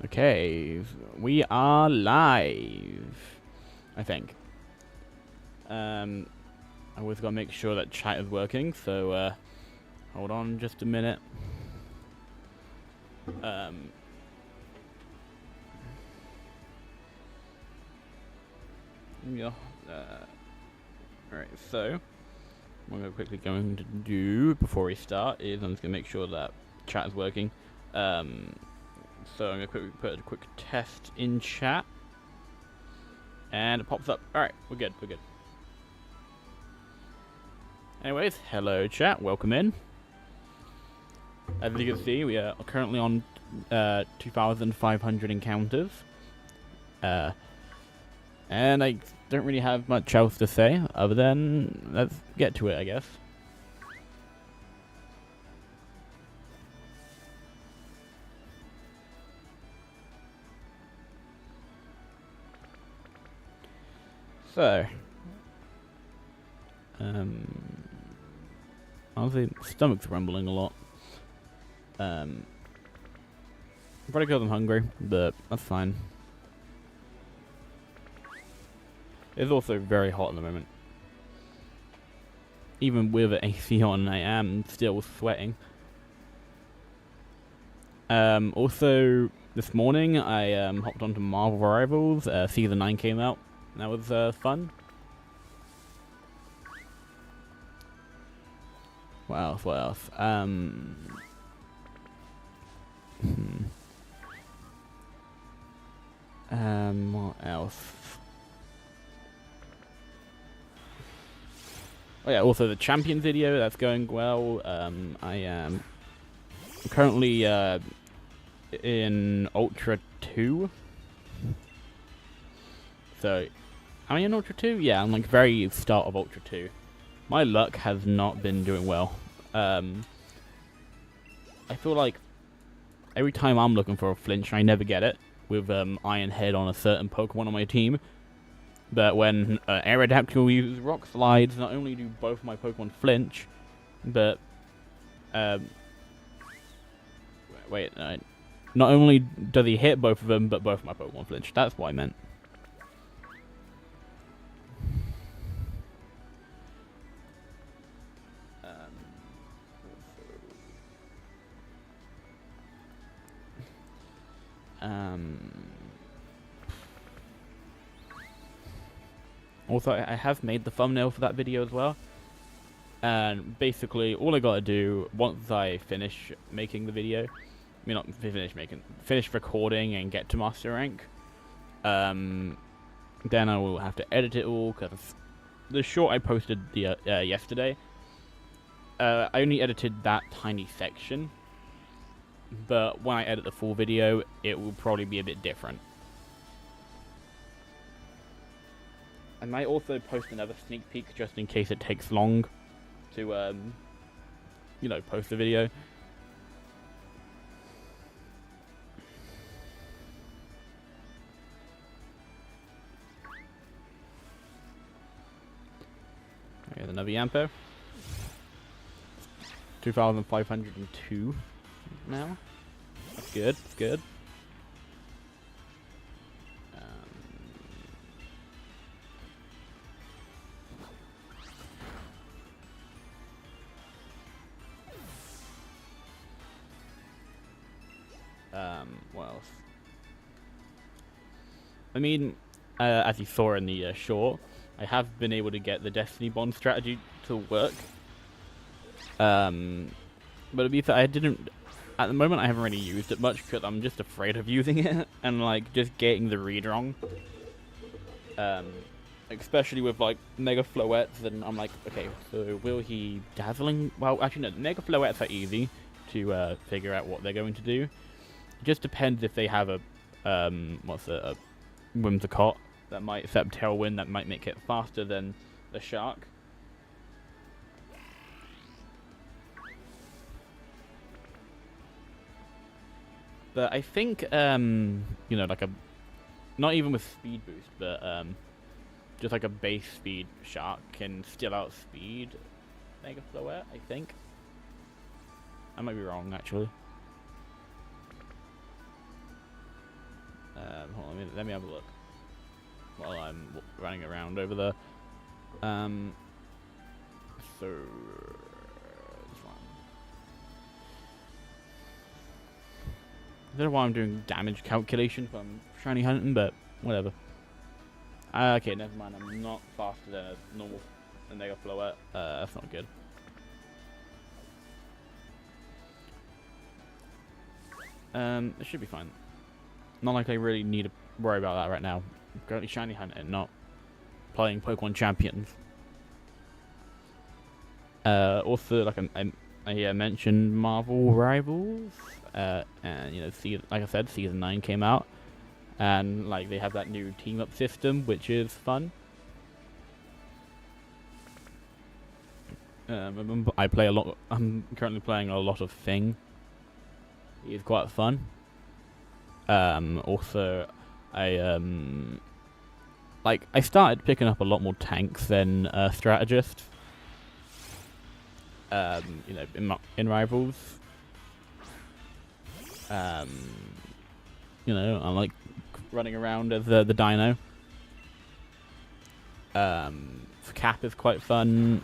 Okay, we are live, I think. I always gotta make sure that chat is working, so hold on just a minute. Yeah. Alright, so what I'm quickly going to do before we start is I'm just gonna make sure that chat is working. So I'm gonna quickly put a quick test in chat, and it pops up. Alright, we're good. Anyways, hello chat, welcome in. As you can see, we are currently on 2,500 encounters. And I don't really have much else to say, other than let's get to it, I guess. So, honestly, stomach's rumbling a lot. Probably because I'm hungry, but that's fine. It's also very hot at the moment. Even with an AC on, I am still sweating. Also, this morning, I hopped onto Marvel Rivals. Season 9 came out. That was fun. What else? What else? Oh yeah, also the champion video, that's going well. I am currently in Ultra 2. So, am I in Ultra 2? Yeah, I'm like very start of Ultra 2. My luck has not been doing well. I feel like every time I'm looking for a flinch, I never get it with Iron Head on a certain Pokemon on my team. But when Aerodactyl uses Rock Slides, not only do both my Pokemon flinch, but not only does he hit both of them, but both my Pokemon flinch. That's what I meant. Also, I have made the thumbnail for that video as well. And basically, all I gotta do once I finish making the video, finish recording and get to Master Rank, then I will have to edit it all, because the short I posted yesterday, I only edited that tiny section, but when I edit the full video, it will probably be a bit different. I might also post another sneak peek just in case it takes long to, post the video. Here's another Yamper. 2,502 now. That's good, that's good. What else? I mean, as you saw in the short, I have been able to get the Destiny Bond strategy to work. But to be fair, at the moment I haven't really used it much because I'm just afraid of using it and like just getting the read wrong. Especially with like Mega Floettes, and I'm like, okay, so will he dazzling? Well, actually no, Mega Floettes are easy to figure out what they're going to do. It just depends if they have a Whimsicott that might set up Tailwind, that might make it faster than the Shark. But I think, like not even with speed boost, but just like a base speed Shark can still outspeed Mega Floette, I think. I might be wrong, actually. let me have a look while I'm running around over there. So this one. I don't know why I'm doing damage calculation if I'm shiny hunting, but whatever. Okay, never mind. I'm not faster than a normal Mega Floette. That's not good. It should be fine. Not like I really need to worry about that right now. I'm currently shiny hunting, not playing Pokemon Champions. Also, like I mentioned, Marvel Rivals, and you know, like I said, Season 9 came out, and like they have that new team up system, which is fun. I play a lot. I'm currently playing a lot of Thing. It's quite fun. Also, I started picking up a lot more tanks than strategists. You know, in Rivals. You know, I like running around as the Dino. Cap is quite fun.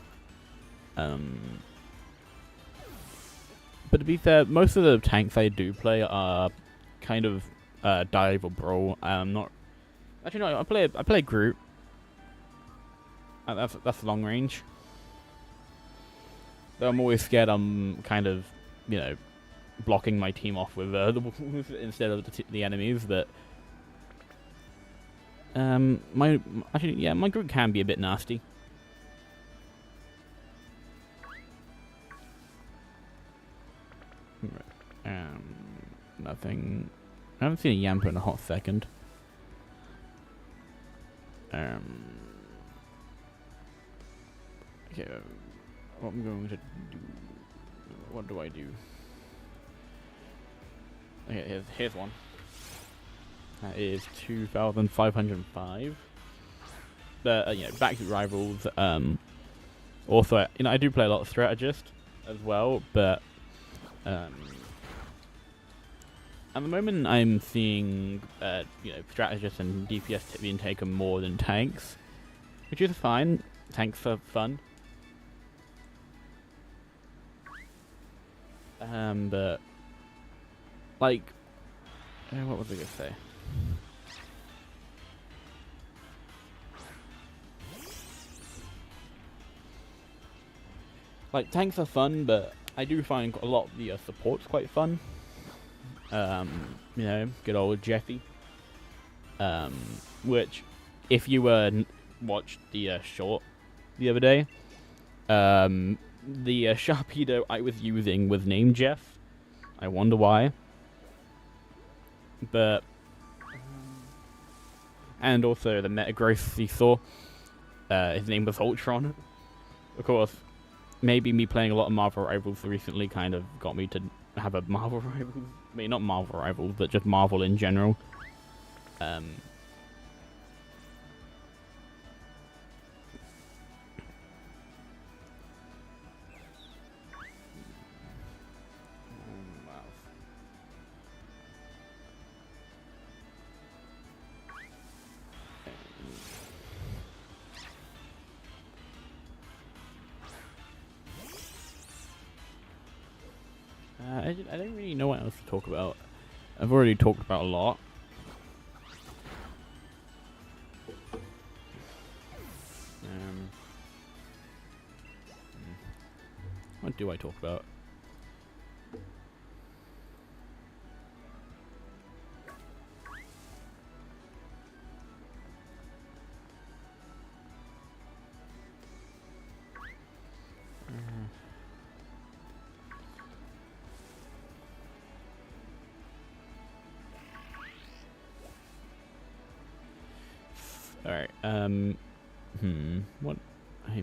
But to be fair, most of the tanks I do play are kind of dive or brawl. Not actually no. I play Groot. That's long range. Though I'm always scared I'm kind of, you know, blocking my team off with instead of the enemies. But my Groot can be a bit nasty. Nothing. I haven't seen a Yamper in a hot second. Okay. What I'm going to do? What do I do? Okay, here's one. That is 2,505. But you know, back to Rivals. Also, you know, I do play a lot of strategist as well, but at the moment, I'm seeing you know, strategists and DPS being taken more than tanks, which is fine. Tanks are fun. But like, what was I gonna say? Like, tanks are fun, but I do find a lot of the supports quite fun. You know, good old Jeffy. Which, if you watched the short the other day, the Sharpedo I was using was named Jeff. I wonder why. But and also the Metagross he saw, his name was Ultron. Of course, maybe me playing a lot of Marvel Rivals recently kind of got me to have a Marvel Rivals. I mean, not Marvel Rivals, but just Marvel in general. I don't really know what else to talk about. I've already talked about a lot. What do I talk about? Alright, what? I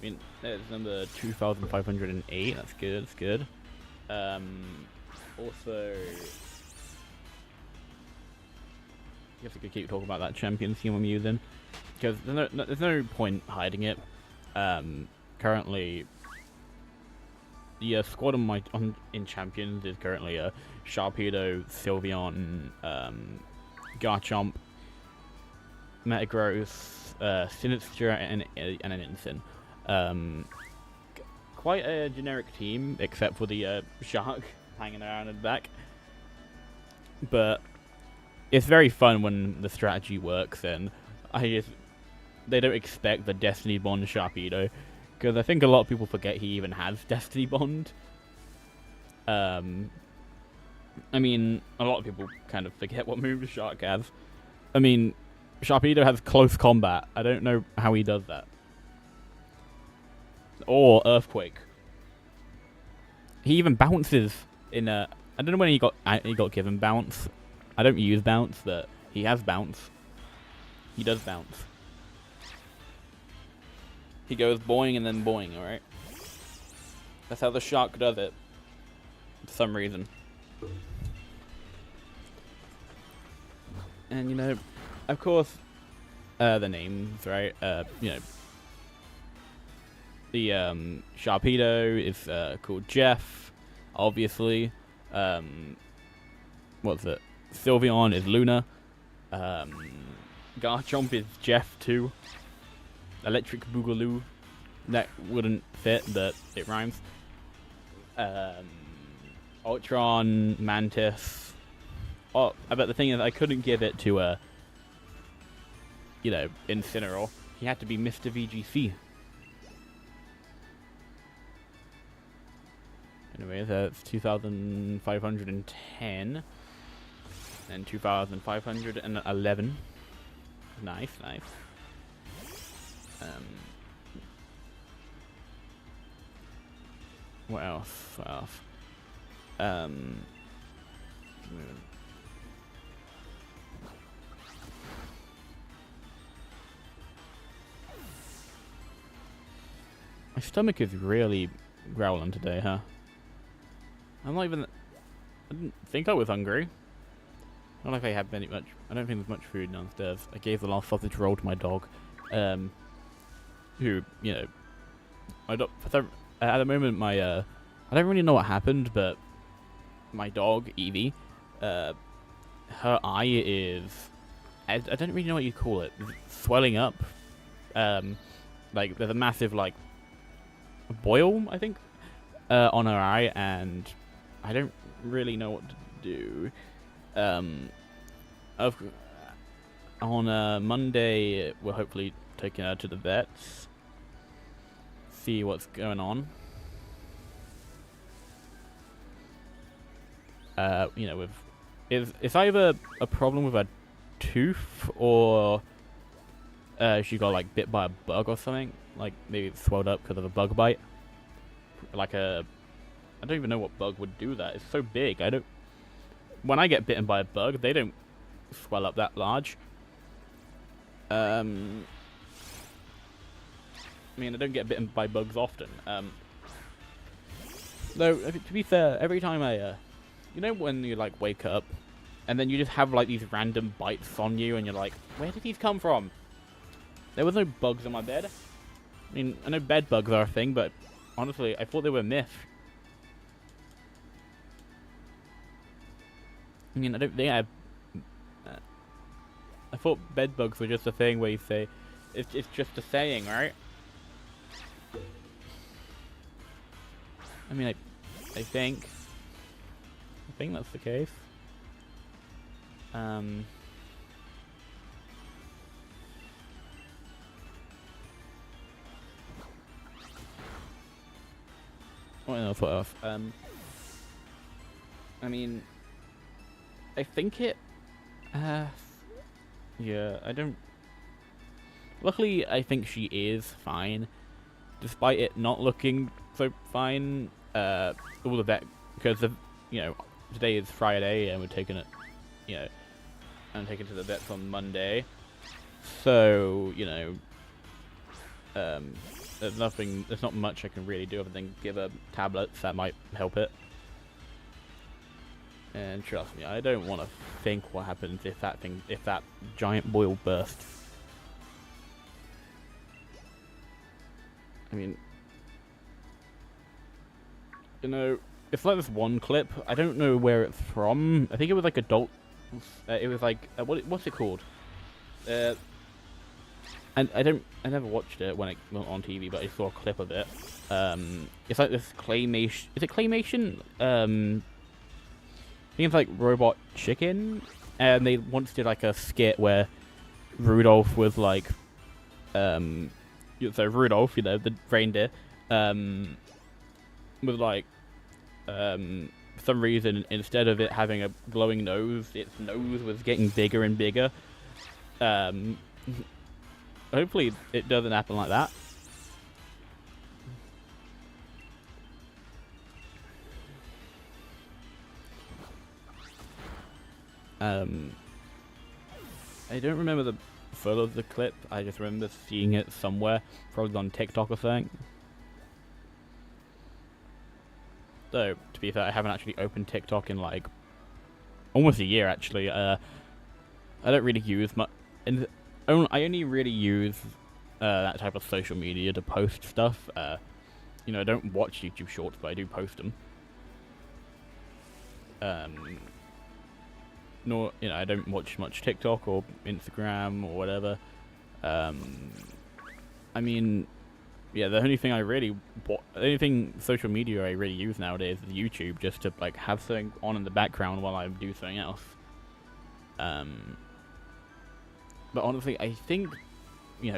mean, there's number 2,508, that's good, that's good. Also, I guess I could keep talking about that champion team I'm using, because there's no point hiding it. Currently, the squad in Champions is currently Sharpedo, Sylveon, Garchomp, Metagross, Sinistcha, and an Incin. Quite a generic team, except for the Shark hanging around in the back. But it's very fun when the strategy works, and they don't expect the Destiny Bond Sharpedo, because I think a lot of people forget he even has Destiny Bond. I mean, a lot of people kind of forget what move the Shark has. I mean, Sharpedo has close combat. I don't know how he does that. Or Earthquake. He even bounces in a... I don't know when he got given bounce. I don't use bounce, but he has bounce. He does bounce. He goes boing and then boing, alright? That's how the Shark does it. For some reason. And, you know, of course, the names, right? You know, the Sharpedo is called Jeff, obviously. What's it? Sylveon is Luna. Garchomp is Jeff too. Electric Boogaloo. That wouldn't fit, but it rhymes. Ultron, Mantis. Oh, I bet the thing is I couldn't give it to you know, Incineroar. He had to be Mr. VGC. Anyway, that's 2,510. And 2,511. Nice, nice. What else? What else? My stomach is really growling today, huh? I'm not even... I didn't think I was hungry. Not like I had much... I don't think there's much food downstairs. I gave the last sausage roll to my dog. Who, you know... at the moment, my... I don't really know what happened, but... My dog, Evie... her eye is... I don't really know what you call it. Swelling up. Like, there's a massive, like... boil, I think? On her eye, and... I don't really know what to do. On Monday, we're hopefully taking her to the vets. See what's going on. You know, it's either a problem with her tooth or she got like bit by a bug or something. Like maybe it's swelled up because of a bug bite. Like I don't even know what bug would do that. It's so big. When I get bitten by a bug, they don't swell up that large. I mean, I don't get bitten by bugs often. Though, to be fair, every time you know when you, like, wake up, and then you just have, like, these random bites on you, and you're like, where did these come from? There was no bugs on my bed. I mean, I know bed bugs are a thing, but honestly, I thought they were a myth. I mean, I don't think I thought bed bugs were just a thing where you say, it's just a saying, right? I mean, I think that's the case. What else? I mean, I think it... yeah, I don't... Luckily, I think she is fine. Despite it not looking so fine, all the vet... Because, you know, today is Friday, and we're taking it, you know... I'm taking it to the vets on Monday. So, you know... there's not much I can really do other than give her tablets that might help it. And trust me, I don't want to think what happens if that giant boil bursts. I mean, you know, it's like this one clip. I don't know where it's from. I think it was like Adult It was like what's it called? And I never watched it when it went on TV, but I saw a clip of it. It's like this claymation. Is it claymation? I think it's like Robot Chicken, and they once did like a skit where Rudolph was like, so Rudolph, the reindeer, was like, for some reason, instead of it having a glowing nose, its nose was getting bigger and bigger. Hopefully it doesn't happen like that. I don't remember the photo of the clip. I just remember seeing it somewhere, probably on TikTok or something. Though, to be fair, I haven't actually opened TikTok in like almost a year. Actually, I don't really use much. I only really use that type of social media to post stuff. I don't watch YouTube Shorts, but I do post them. Nor, I don't watch much TikTok or Instagram or whatever. I mean, yeah, the only thing social media I really use nowadays is YouTube, just to like have something on in the background while I do something else. But honestly, I think,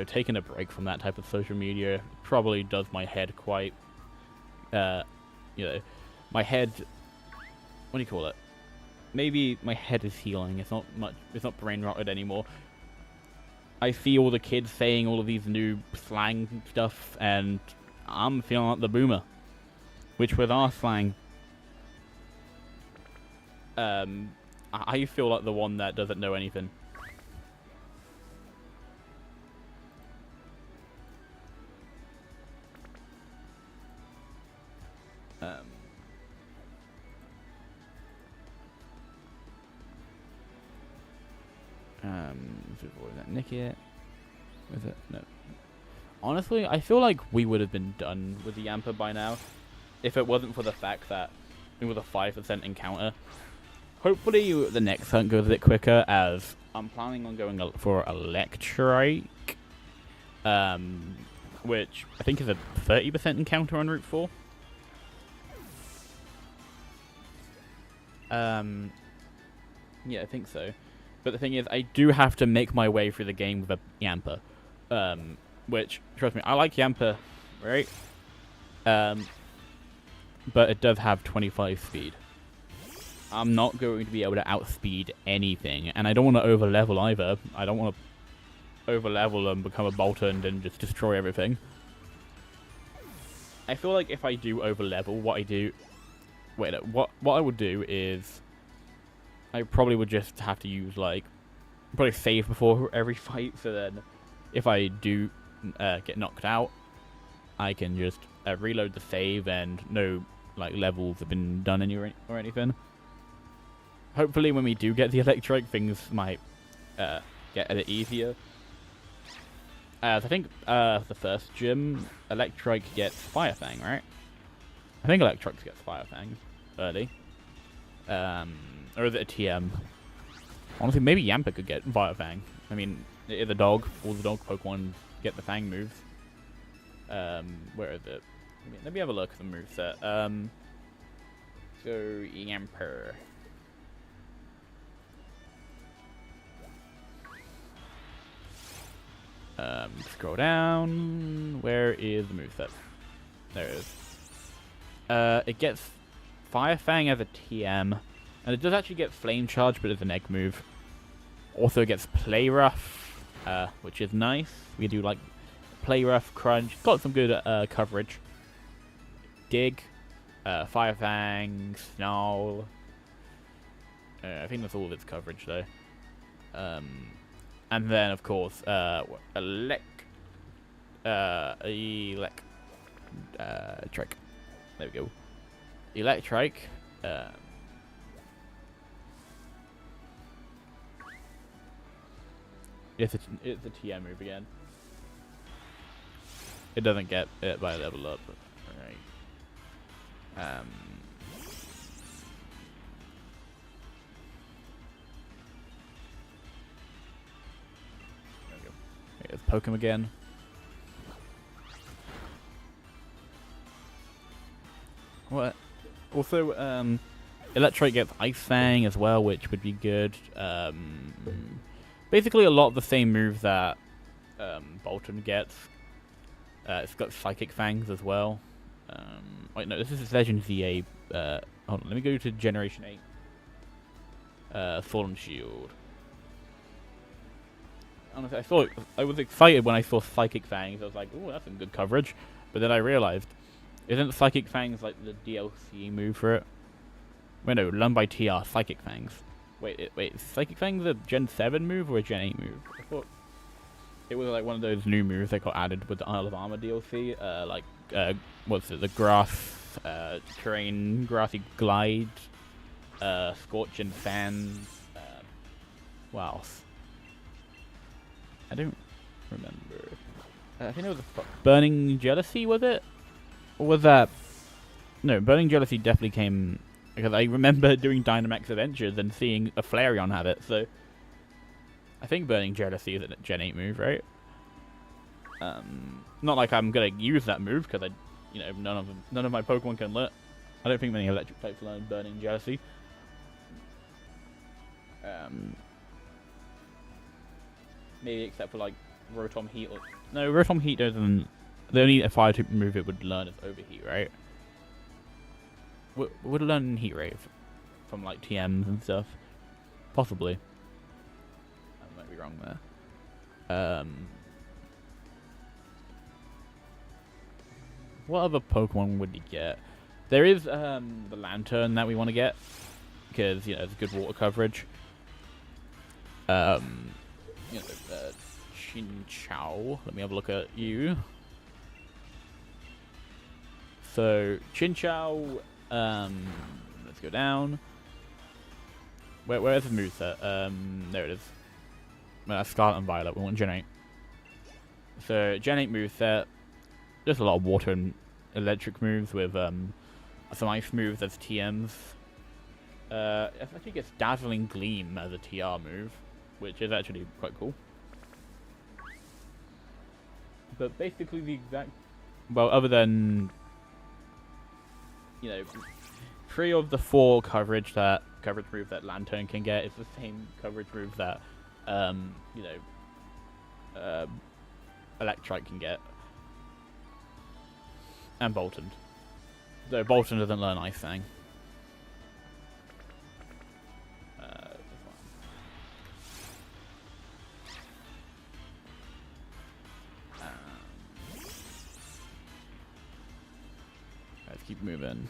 taking a break from that type of social media probably does my head quite, my head, what do you call it? Maybe my head is healing. It's not brain rotted anymore. I see all the kids saying all of these new slang stuff, and I'm feeling like the boomer, which with our slang, I feel like the one that doesn't know anything. Nick it. Was it? No. Honestly, I feel like we would have been done with the Yamper by now, if it wasn't for the fact that it was a 5% encounter. Hopefully the next hunt goes a bit quicker, as I'm planning on going for Electrike, which I think is a 30% encounter on Route 4. Yeah, I think so. But the thing is, I do have to make my way through the game with a Yamper. Which, trust me, I like Yamper, right? But it does have 25 speed. I'm not going to be able to outspeed anything. And I don't want to over-level either. I don't want to over-level and become a bolter and then just destroy everything. I feel like if I do over-level, what I would do is I probably would just have to use, probably save before every fight, so then if I do get knocked out, I can just reload the save and no, levels have been done or anything. Hopefully when we do get the Electrike, things might get a bit easier. As I think the first gym, Electrike gets Fire Fang, right? I think Electrike gets Fire Fang early. Or is it a TM? Honestly, maybe Yamper could get Fire Fang. I mean, it is a dog. All the dog Pokemon get the Fang moves. Where is it? Let me have a look at the moveset. So, Yamper. Scroll down. Where is the moveset? There it is. It gets Fire Fang as a TM. And it does actually get Flame Charge, but it's an egg move. Also gets Play Rough, which is nice. We do Play Rough, Crunch. Got some good coverage. Dig, Fire Fang, Snarl. I think that's all of its coverage though. And then of course, Trick. There we go. Electrike. It's a TM move again. It doesn't get it by level up. Right. Let's poke him again. What? Also, Electrike gets Ice Fang as well, which would be good. Basically, a lot of the same moves that Bolton gets. It's got Psychic Fangs as well. Wait, no, this is Legend ZA. Hold on, let me go to Generation 8. Fallen Shield. Honestly, I was excited when I saw Psychic Fangs. I was like, "Oh, that's some good coverage." But then I realized, isn't Psychic Fangs like the DLC move for it? Wait, no, Learn by TR, Psychic Fangs. Wait, is Psychic Fangs a Gen 7 move or a Gen 8 move? I thought it was like one of those new moves that got added with the Isle of Armor DLC. What's it? The Grass, Terrain, Grassy Glide, Scorching Fan. What else? I don't remember. I think it was Burning Jealousy, was it? Or was that... No, Burning Jealousy definitely came... Because I remember doing Dynamax Adventures and seeing a Flareon have it, so... I think Burning Jealousy is a Gen 8 move, right? Not like I'm gonna use that move, because none of my Pokemon can learn... I don't think many electric types learn Burning Jealousy. Maybe except for like Rotom Heat or... No, Rotom Heat doesn't... The only fire type move it would learn is Overheat, right? Would learn Heat Ray from like TMs and stuff. Possibly. I might be wrong there. What other Pokemon would you get? There is the Lantern that we want to get. Because, it's good water coverage. Chinchou. Let me have a look at you. So, Chinchou, let's go down. Where is the moveset? There it is. That's Scarlet and Violet. We want Gen 8. So, Gen 8 moveset. Just a lot of water and electric moves with some ice moves as TMs. I think it's Dazzling Gleam as a TR move, which is actually quite cool. But basically the exact... Well, other than... 3 of the 4 coverage move that Lantern can get is the same coverage move that, Electrike can get. And Bolton. Though Bolton doesn't learn Ice Fang. Let's keep moving.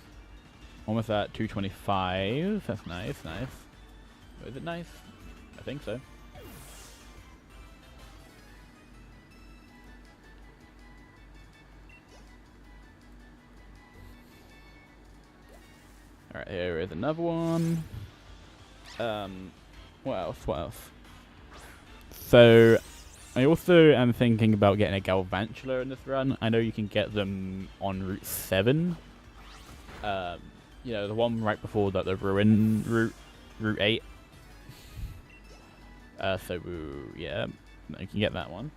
Almost at 225. That's nice, nice. Is it nice? I think so. Alright, here is another one. What else? So, I also am thinking about getting a Galvantula in this run. I know you can get them on Route 7. The one right before that, the Ruin Route 8. So, yeah, you can get that one.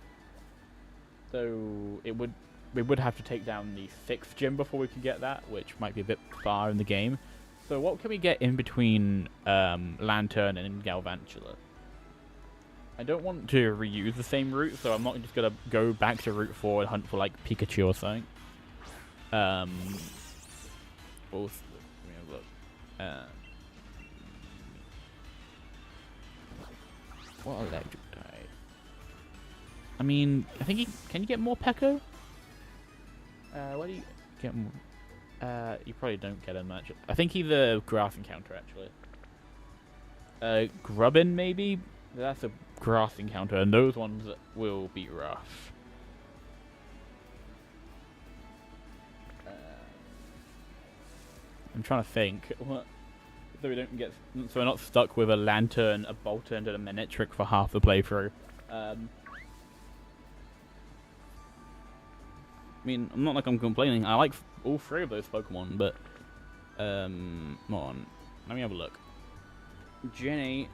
So, we would have to take down the 6th gym before we can get that, which might be a bit far in the game. So what can we get in between Lantern and Galvantula? I don't want to reuse the same route, so I'm not just going to go back to Route 4 and hunt for, like, Pikachu or something. Also, let me have a look. What electric type? I mean, I think can you get more Pekko? Where do you get more? You probably don't get him much. I think he's a grass encounter, actually. Grubbin, maybe? That's a grass encounter, and those ones will be rough. I'm trying to think. What? So we don't get... So we're not stuck with a Lantern, a Bolton, and a Manectric for half the playthrough. I mean, I'm not like I'm complaining. I like all 3 of those Pokemon, but come on, let me have a look. Gen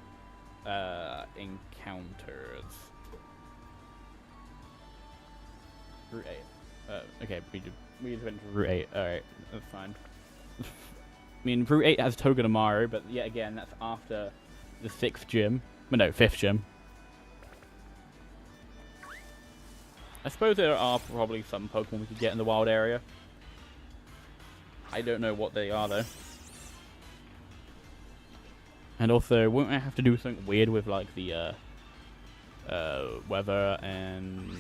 8 encounters. Route 8. Okay, we just went to Route 8. Alright, that's fine. I mean, Route 8 has Togedemaru, but yet again, that's after the 6th gym. Well, no, 5th gym. I suppose there are probably some Pokemon we could get in the wild area. I don't know what they are, though. And also, won't I have to do something weird with, like, the, weather and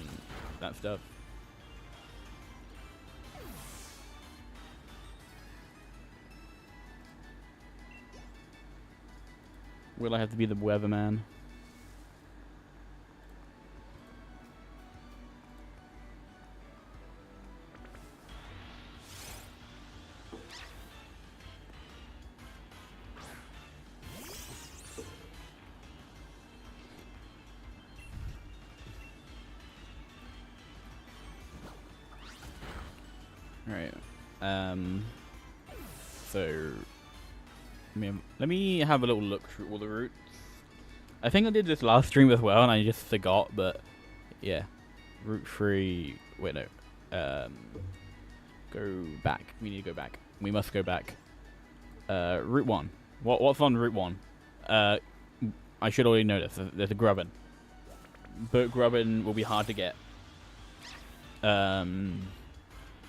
that stuff? Will I have to be the weatherman? Alright. So let me have a little look through all the routes. I think I did this last stream as well and I just forgot, but yeah. Route 3 wait no. Go back. We need to go back. We must go back. Route 1. What's on Route 1? I should already know this. There's a Grubbin. But Grubbin will be hard to get.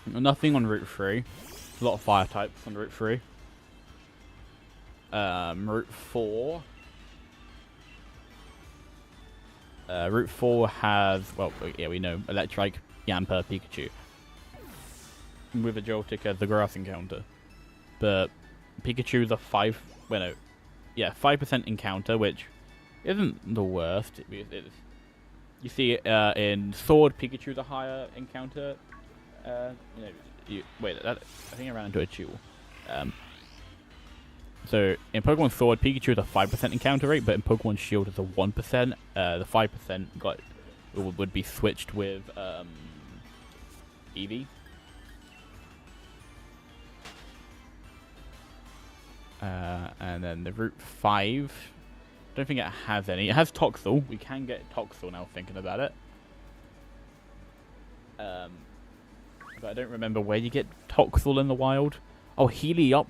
Nothing on Route 3. A lot of fire types on Route 3. Route 4. Route 4 has, well, yeah, we know, Electrike, Yamper, Pikachu. With a Joltik as the grass encounter. But Pikachu's a 5% encounter, which isn't the worst. You see it in Sword, Pikachu's a higher encounter. Wait, I think I ran into a Chew. So in Pokemon Sword, Pikachu is a 5% encounter rate, but in Pokemon Shield it's a 1%. The 5% would be switched with Eevee. And then the Route 5, I don't think it has any. It has Toxel. We can get Toxel now thinking about it. But I don't remember where you get Toxel in the wild. Oh, Helioptile?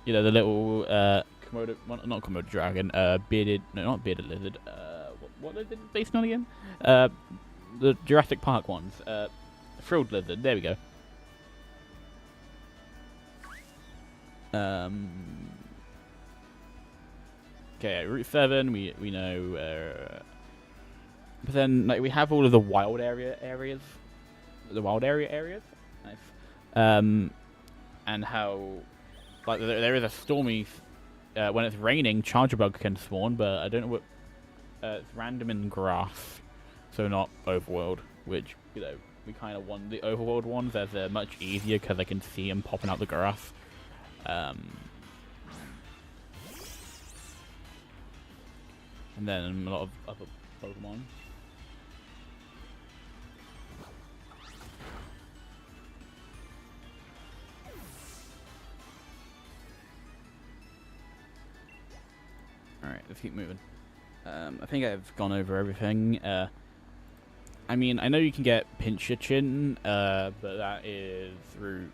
You know, the little Komodo, well, not Komodo dragon, bearded, no, not bearded lizard. What lizard is it based on again? The Jurassic Park ones. Frilled lizard, there we go. Okay, Route 7, we know, but then like we have all of the wild areas. Nice. And how, like, there is a stormy, when it's raining, Charger Bug can spawn, but I don't know what, it's random in grass, so not overworld, which, you know, we kind of want the overworld ones as they're much easier because I can see them popping out the grass. And then a lot of other Pokemon. Alright, let's keep moving. I think I've gone over everything. I mean, I know you can get Pinchachin, but that is route...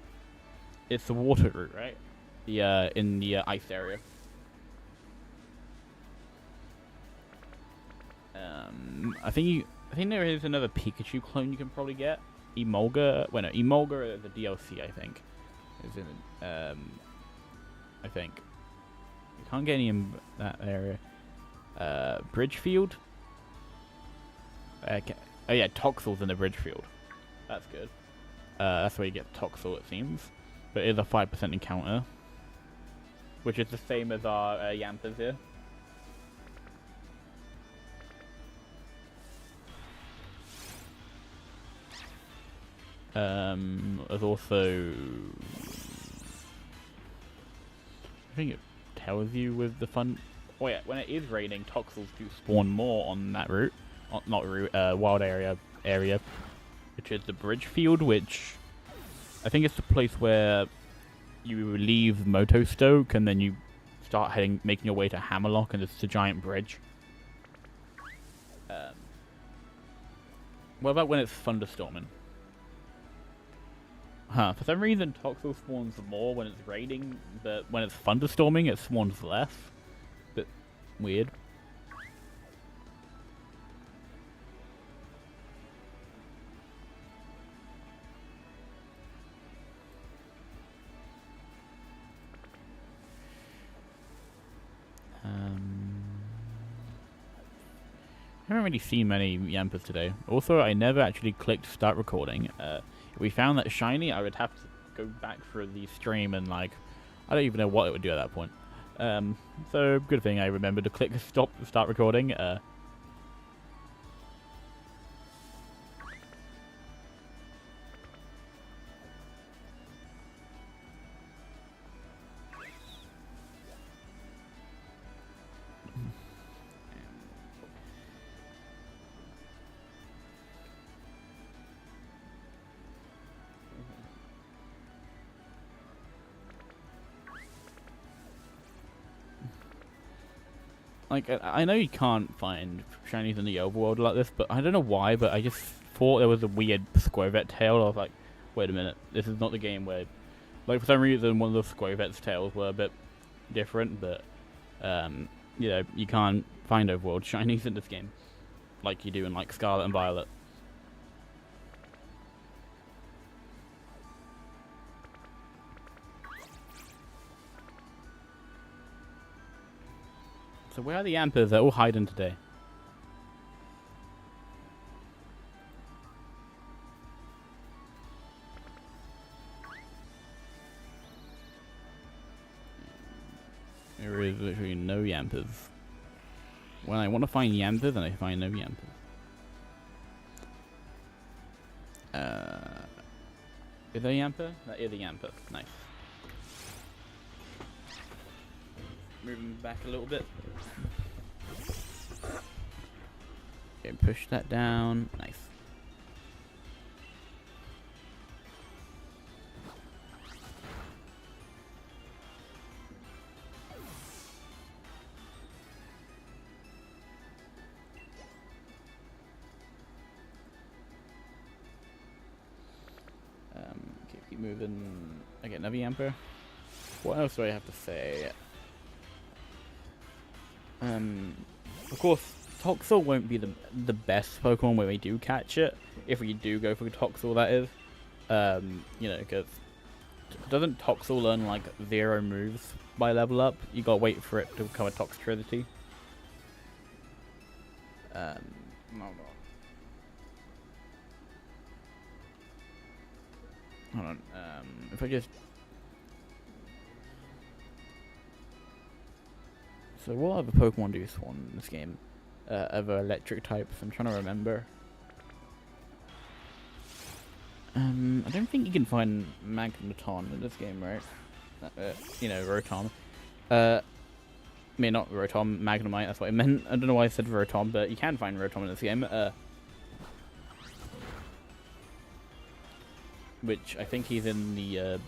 It's the water route, right? The, in the ice area. I think there is another Pikachu clone you can probably get. Emolga. Well, no, Emolga is a DLC, I think. Is in, I think. You can't get any in that area. Bridgefield. Okay. Oh yeah, Toxel's in the Bridgefield. That's good. That's where you get Toxel, it seems. But it is a 5% encounter, which is the same as our Yampers here. There's also, I think it tells you with the fun. Oh yeah, when it is raining, Toxels do spawn more on that route, not route, wild area, which is the Bridgefield, which I think it's the place where you leave Motostoke and then you start making your way to Hammerlock, and it's a giant bridge. What about when it's thunderstorming? Huh, for some reason Toxel spawns more when it's raining, but when it's thunderstorming it spawns less. Bit weird. I haven't really seen many Yampers today. Also, I never actually clicked start recording. If we found that shiny, I would have to go back for the stream and, like, I don't even know what it would do at that point. So, good thing I remembered to click start recording. Like, I know you can't find shinies in the overworld like this, but I don't know why, but I just thought there was a weird Squirvet tail. I was like, wait a minute, this is not the game where... Like, for some reason, one of the Squirvet's tails were a bit different, but, you know, you can't find overworld shinies in this game like you do in, like, Scarlet and Violet. So where are the Yampers? They're all hiding today. There is literally no Yampers. When I want to find Yampers, and I find no Yampers. Is there a Yamper? That is a Yamper. Nice. Moving back a little bit. Okay, push that down. Nice. Okay, keep moving. I get another Yamper. What else do I have to say? Of course, Toxel won't be the best Pokemon when we do catch it. If we do go for Toxel, that is. You know, because doesn't Toxel learn like 0 moves by level up? You gotta wait for it to become a Toxtricity. Hold on. If I just... So what other Pokemon do spawn in this game? Other electric types, I'm trying to remember. I don't think you can find Magneton in this game, right? You know, Rotom. I mean, not Rotom, Magnemite, that's what I meant. I don't know why I said Rotom, but you can find Rotom in this game. Which I think he's in the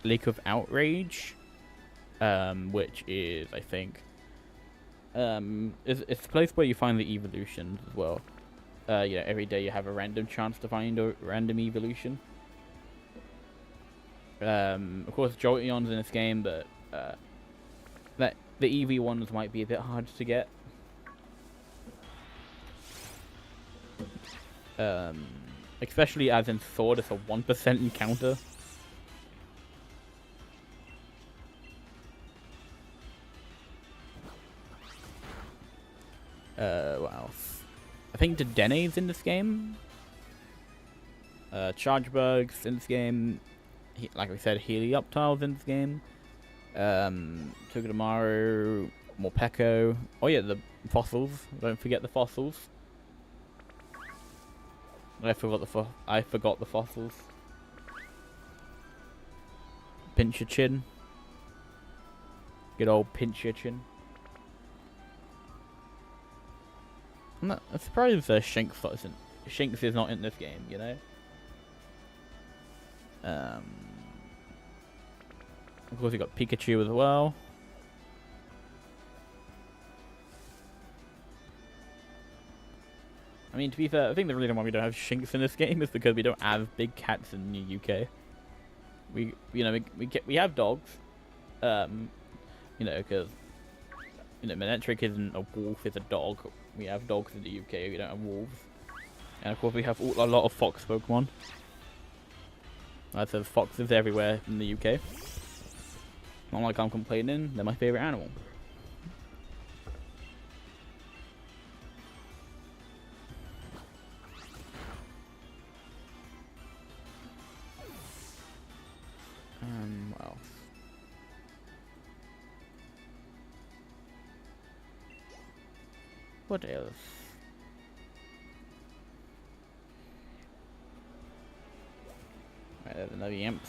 Lake of Outrage. Which is, I think... it's the place where you find the evolutions as well. Yeah, every day you have a random chance to find a random evolution. Of course, Jolteon's in this game, but the EV ones might be a bit hard to get. Especially as in Sword, it's a 1% encounter. What else? I think Dedene's in this game. Chargebug's in this game. Like I said, Helioptile's in this game. Togedemaru, Morpeko. Oh yeah, the fossils. Don't forget the fossils. I forgot the fossils. Pinch your chin. Good old pinch your chin. I'm surprised Shinx is not in this game, you know? Of course, we got Pikachu as well. mean, to be fair, I think the reason why we don't have shinks in this game is because we don't have big cats in the UK. We have dogs, because Manetric isn't a wolf, it's a dog. We have dogs in the UK, we don't have wolves. And of course we have a lot of fox Pokemon. There's foxes everywhere in the UK. Not like I'm complaining, they're my favourite animal. What else? What else? Right, there's another Yamp.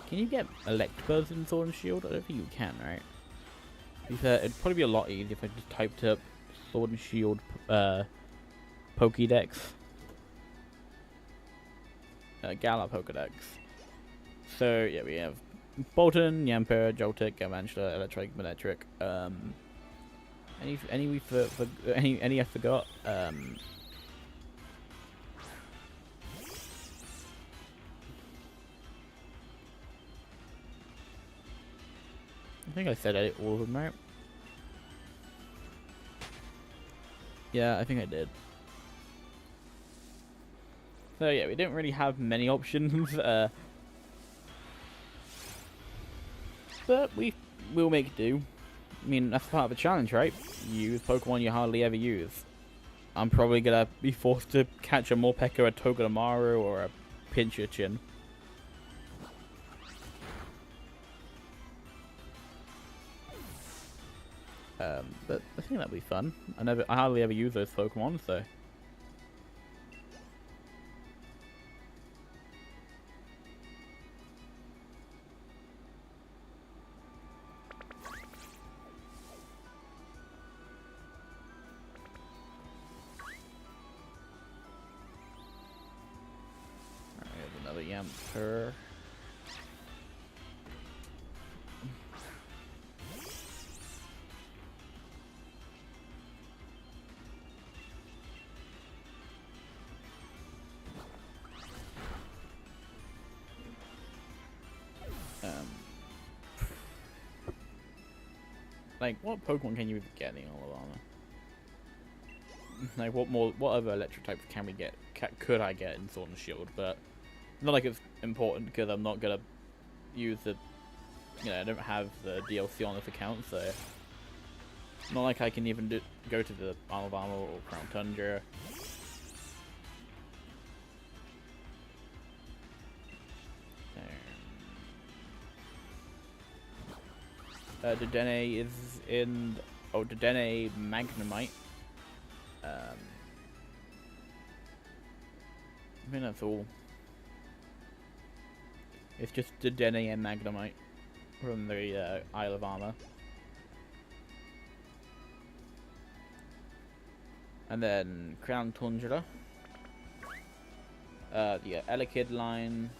Can you get Electabuzz in Sword and Shield? I don't think you can, right? It'd probably be a lot easier if I just typed up Sword and Shield Pokédex. Gala Pokédex. So yeah, we have Bolton, Yamper, Joltik, Galvantula, Electric, Manetric. Any I forgot? I think I said all of them, right? Yeah, I think I did. So yeah, we don't really have many options, but we'll make do. I mean, that's part of the challenge, right? Use Pokemon you hardly ever use. I'm probably gonna be forced to catch a Morpeko, a Togedemaru, or a Pincurchin. But I think that'll be fun. I hardly ever use those Pokemon, so. Alright, another Yamper. Like, what Pokemon can you even get in Alabama? Like, what other electric types can we get? Could I get in Sword and Shield? But not like it's important because I'm not gonna use the, I don't have the DLC on this account, so not like I can even go to the Alabama or Crown Tundra. Dedenne is in. Oh, Dedenne Magnemite. I think that's all. It's just Dedenne and Magnemite from the Isle of Armor. And then Crown Tundra. The Elekid line.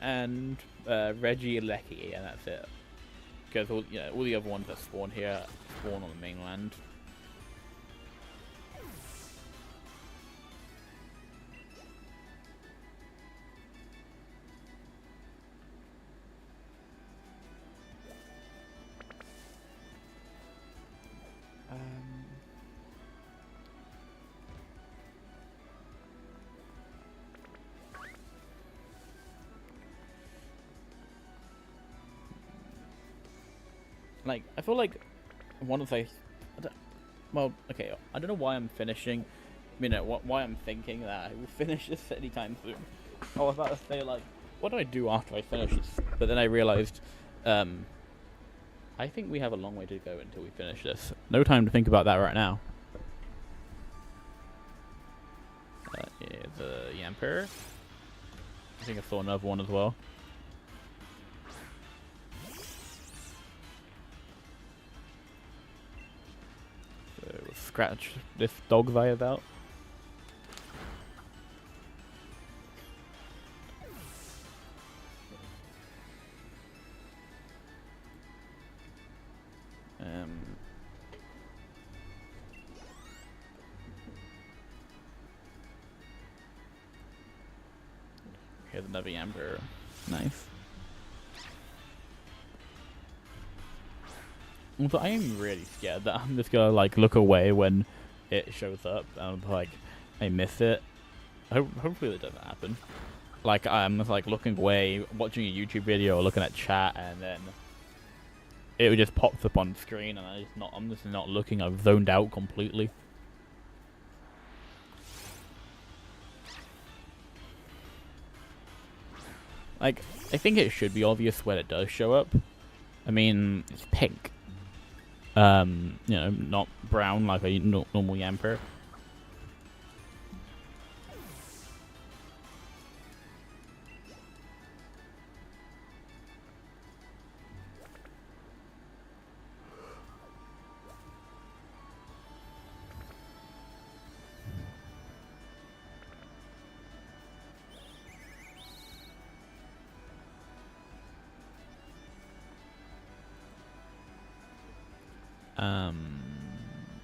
And Regieleki, and that's it. Because all the other ones that spawn here spawn on the mainland. Like, I feel like once well, okay, I don't know why I'm finishing, why I'm thinking that I will finish this anytime soon. I was about to say, like, what do I do after I finish this? But then I realized, I think we have a long way to go until we finish this. No time to think about that right now. Here's a Yamper. I think I saw another one as well. scratch this dog's eye about. Here's another Yamper. Nice. But I am really scared that I'm just gonna like look away when it shows up and like I miss it. Hopefully that doesn't happen. Like I'm just like looking away, watching a YouTube video or looking at chat, and then it just pops up on screen, and I'm just not looking. I've zoned out completely. Like, I think it should be obvious when it does show up. I mean, it's pink. You know, not brown like a normal Yamper.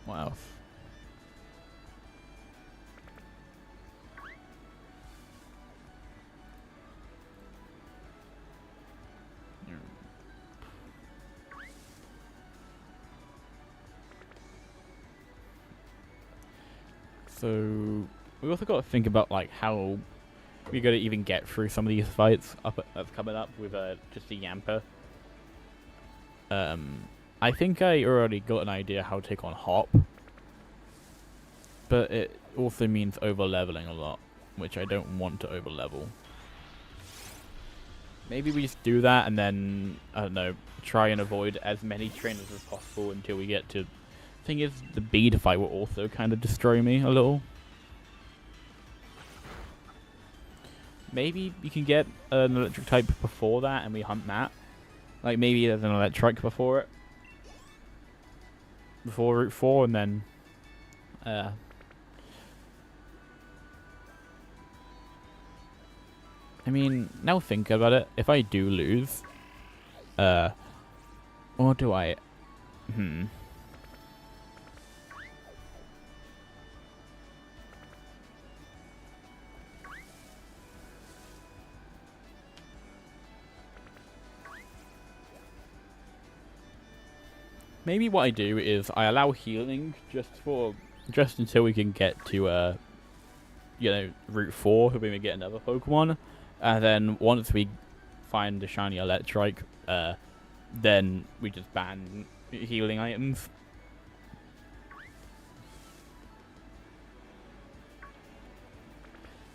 What else? So we also got to think about like how we got to even get through some of these fights that's coming up with just the Yamper. I think I already got an idea how to take on Hop, but it also means over leveling a lot, which I don't want to over level. Maybe we just do that and then, I don't know, try and avoid as many trainers as possible until we get to... Thing is, the bead fight will also kind of destroy me a little. Maybe you can get an electric type before that and we hunt that. Like maybe there's an electric before it. Before Route 4 and then... I mean, now think about it. If I do lose... or do I... Maybe what I do is I allow healing just until we can get to you know, Route 4 when we get another Pokemon, and then once we find the shiny Electrike, then we just ban healing items.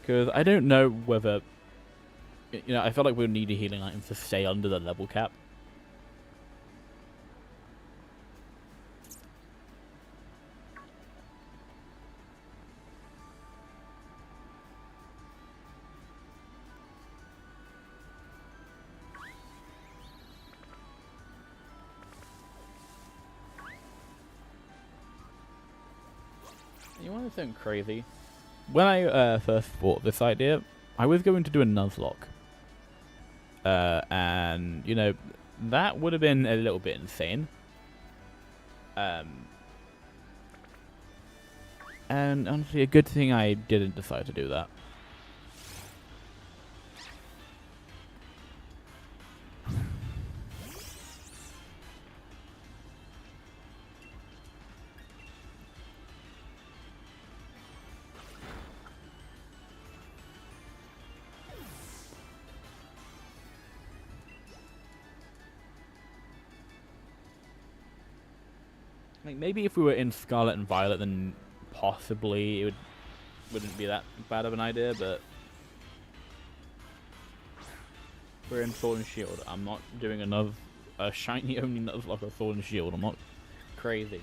Because I don't know whether, you know, I feel like we'll need a healing item to stay under the level cap. You want to sound crazy? When I first thought this idea, I was going to do a Nuzlocke. And, you know, that would have been a little bit insane. And honestly, a good thing I didn't decide to do that. Like maybe if we were in Scarlet and Violet, then possibly it wouldn't be that bad of an idea. But if we're in Sword and Shield, I'm not doing another shiny only Nuzlocke or Sword and Shield. I'm not crazy.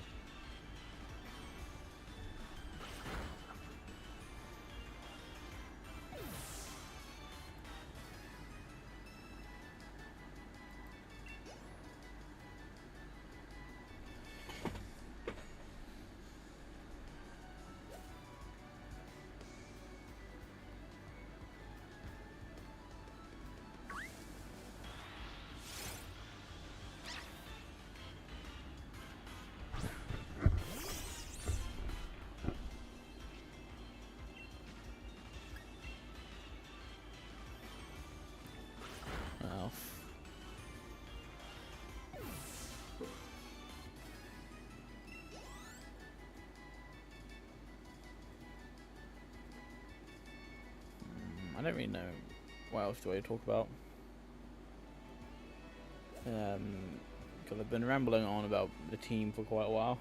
don't really know what else do I talk about. Because I've been rambling on about the team for quite a while.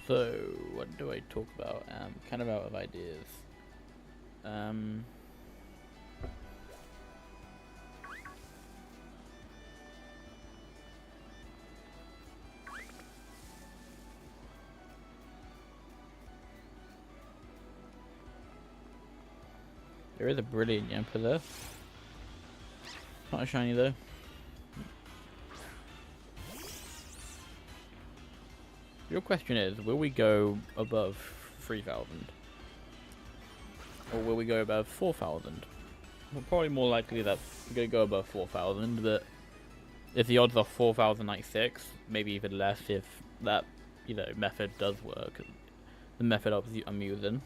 So, what do I talk about? Kind of out of ideas. There is a brilliant Yamper there. Not a shiny though. Your question is, will we go above 3,000? Or will we go above 4,000? Well, probably more likely that we're going to go above 4,000, but if the odds are 4,096, maybe even less if that, method does work. The method I'm using.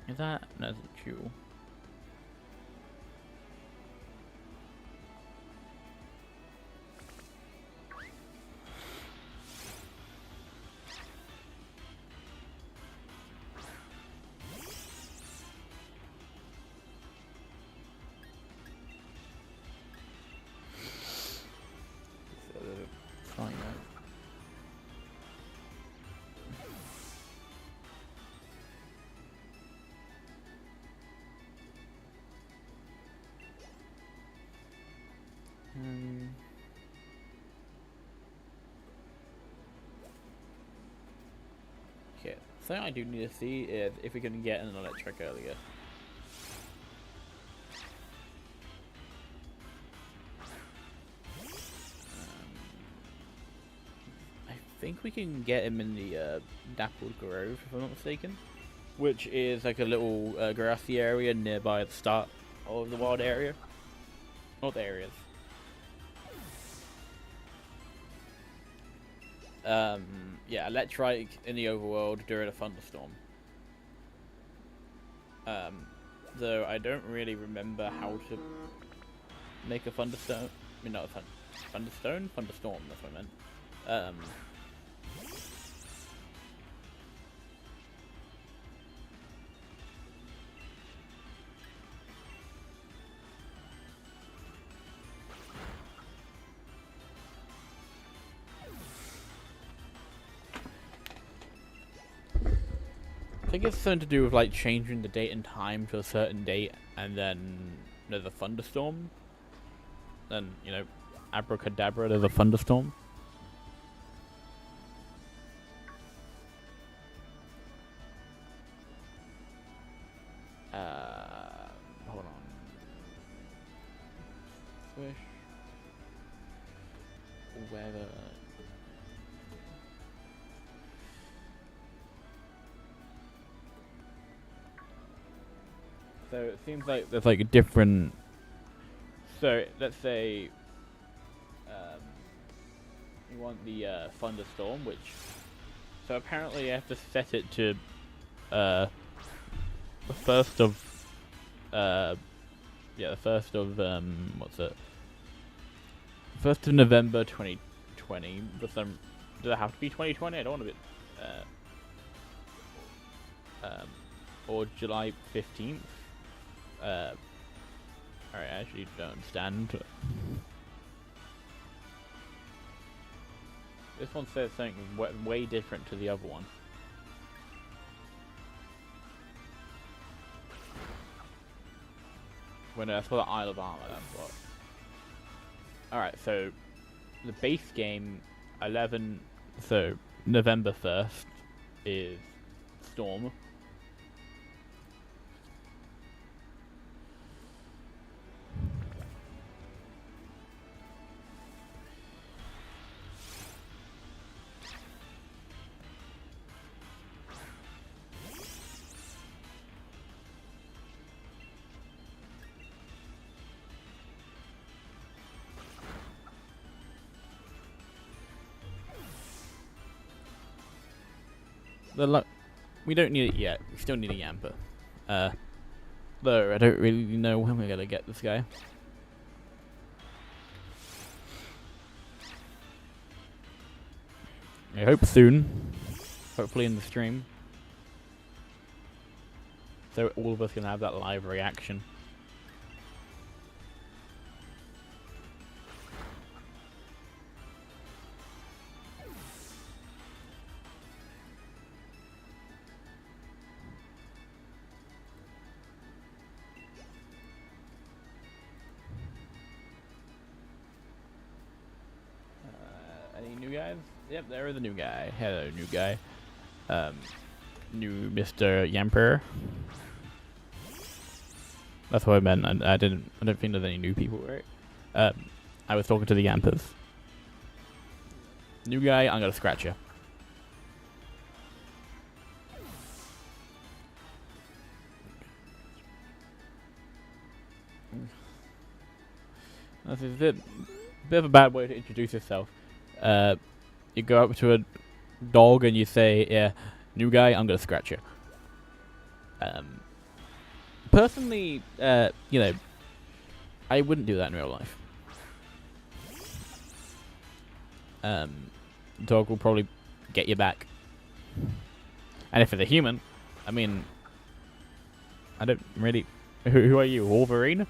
Is that? No, it's a jewel. Okay, something I do need to see is if we can get an electric earlier. I think we can get him in the Dappled Grove, if I'm not mistaken, which is like a little grassy area nearby the start of the wild area. Not the areas. Yeah, Electrike in the overworld during a thunderstorm. Though I don't really remember how to make a thunderstorm. I mean, not a thunderstorm? Thunderstorm, that's what I meant. I think it's something to do with like changing the date and time to a certain date, and then there's a thunderstorm. Then abracadabra, there's a thunderstorm. Hold on. Swish. Weather. So it seems like there's like a different. So let's say you want the thunderstorm, which. So apparently you have to set it to the first of. The first of what's it? 1st of November 2020. Does it have to be 2020? I don't want to be. Or July 15th. Alright, I actually don't understand. This one says something way different to the other one. Well, no, that's for the Isle of Armor, that's what. Alright, so the base game, November 1st, is Storm. We don't need it yet. We still need a Yamper. Though I don't really know when we're gonna get this guy. I hope soon. Hopefully in the stream. So all of us can have that live reaction. Any new guys? Yep, there is a new guy. Hello, new guy. New Mr. Yamper. That's what I meant. I don't think there's any new people, right? I was talking to the Yampers. New guy, I'm gonna scratch you. This is a bit of a bad way to introduce yourself. You go up to a dog and you say, "Yeah, new guy, I'm gonna scratch you." Personally, you know, I wouldn't do that in real life. Dog will probably get you back. And if it's a human, I mean, I don't really. Who are you, Wolverine?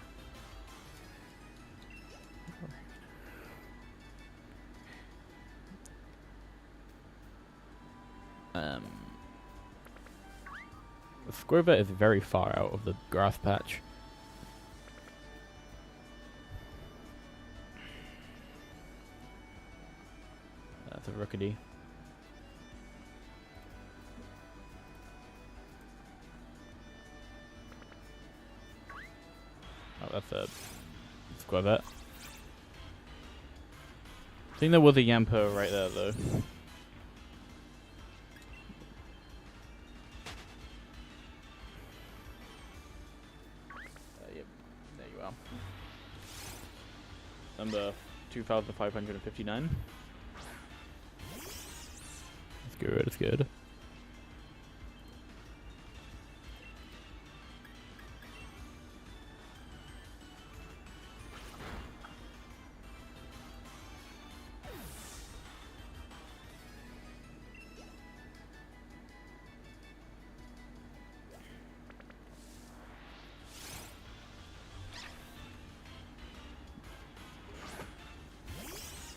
The Squirver is very far out of the grass patch. That's a Rookity. Oh, that's a Squirvet. I think there was a Yamper right there, though. Yep, there you are. Number 2,559. That's good, that's good.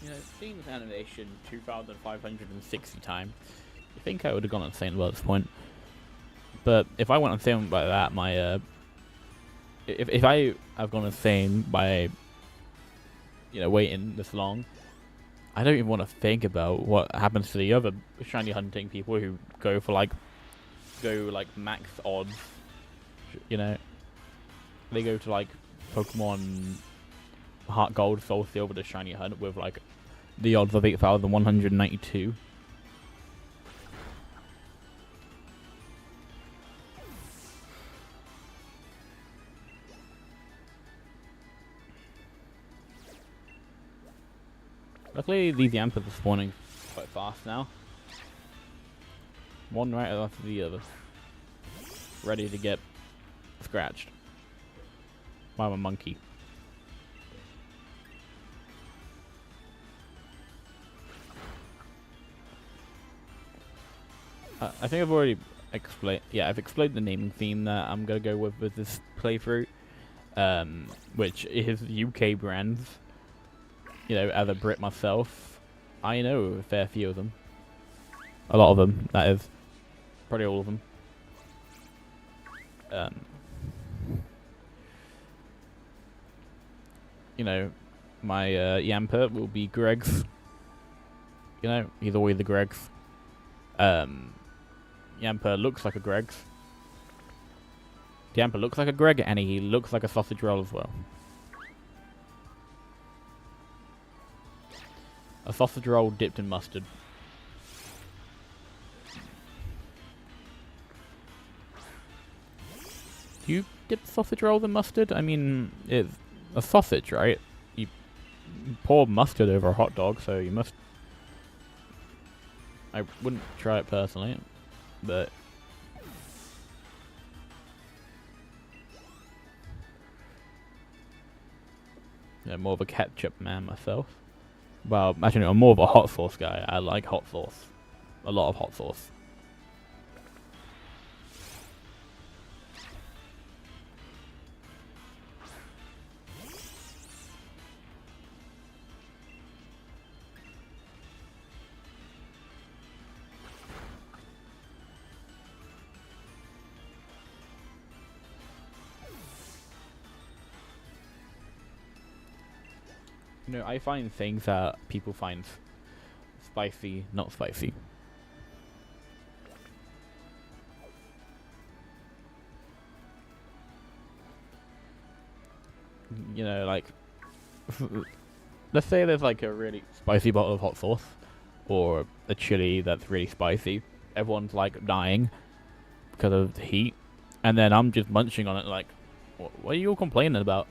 You know, seeing this animation 2,560 times, you think I would have gone insane by this point. But if I went insane by that, my if I have gone insane by, you know, waiting this long, I don't even want to think about what happens to the other shiny hunting people who go max odds. You know, they go to like Pokemon Heart Gold, Soul Silver to shiny hunt with like the odds of 8,192. Luckily, these Yampers are spawning quite fast now. One right after the other. Ready to get scratched. By a monkey. I think I've already explained. Yeah, I've explained the naming theme that I'm gonna go with this playthrough. which is UK brands. You know, as a Brit myself, I know a fair few of them. A lot of them, that is. Probably all of them. You know, my Yamper will be Greg's. You know, he's always the Greg's. Yamper looks like a Greg's. Yamper looks like a Greg, and he looks like a sausage roll as well. A sausage roll dipped in mustard. Do you dip sausage rolls in mustard? I mean, it's a sausage, right? You pour mustard over a hot dog, so you must... I wouldn't try it personally, but... Yeah, more of a ketchup man myself. Well, actually, I'm more of a hot sauce guy. I like hot sauce. A lot of hot sauce. You know, I find things that people find spicy, not spicy. You know, like, let's say there's like a really spicy bottle of hot sauce, or a chili that's really spicy. Everyone's like dying because of the heat, and then I'm just munching on it like, what are you all complaining about?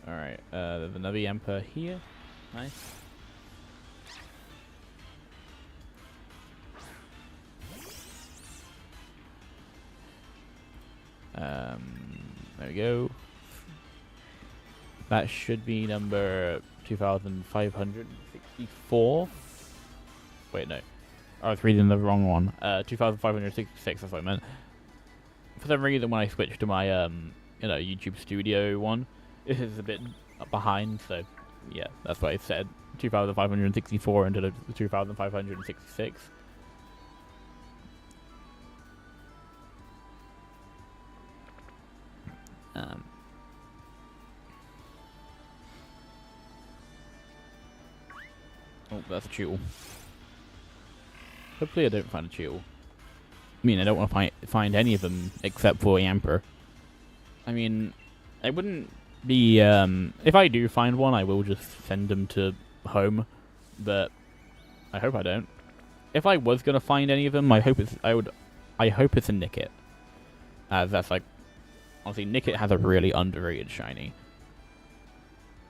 Alright, there's another Yamper here. Nice. There we go. That should be number 2564. Wait, no. I was reading the wrong one. 2566, that's what I meant. For some reason, when I switched to my, you know, YouTube Studio one, it is a bit behind, so yeah, that's what I said. 2564 into the 2566. Oh, that's a cheetle. Hopefully I don't find a cheetle. I mean, I don't want to find any of them except for Yamper. I mean, I wouldn't be... if I do find one, I will just send them to home. But I hope I don't. If I was going to find any of them, I hope it's a Nickit. As that's like... Honestly, Nickit has a really underrated shiny.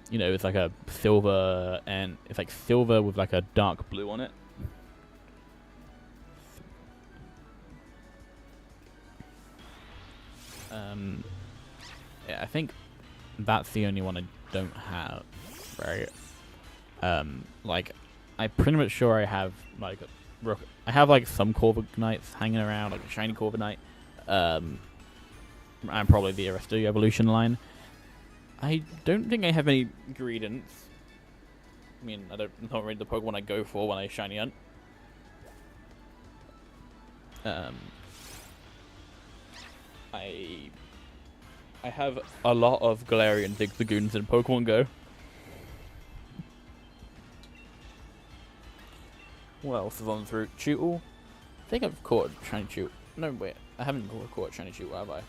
You know, it's like a silver, and it's like silver with like a dark blue on it. Yeah, I think that's the only one I don't have, right? Like, I'm pretty much sure I have like I have like some Corviknights hanging around, like a shiny Corviknight, and probably the rest of the evolution line. I don't think I have any Greedents. I mean, not really the Pokemon I go for when I shiny hunt. I have a lot of Galarian Zigzagoons in Pokemon Go. What else is on through? Chewtle? I think I've caught a shiny Chewtle. No, wait. I haven't caught a shiny Chewtle, have I?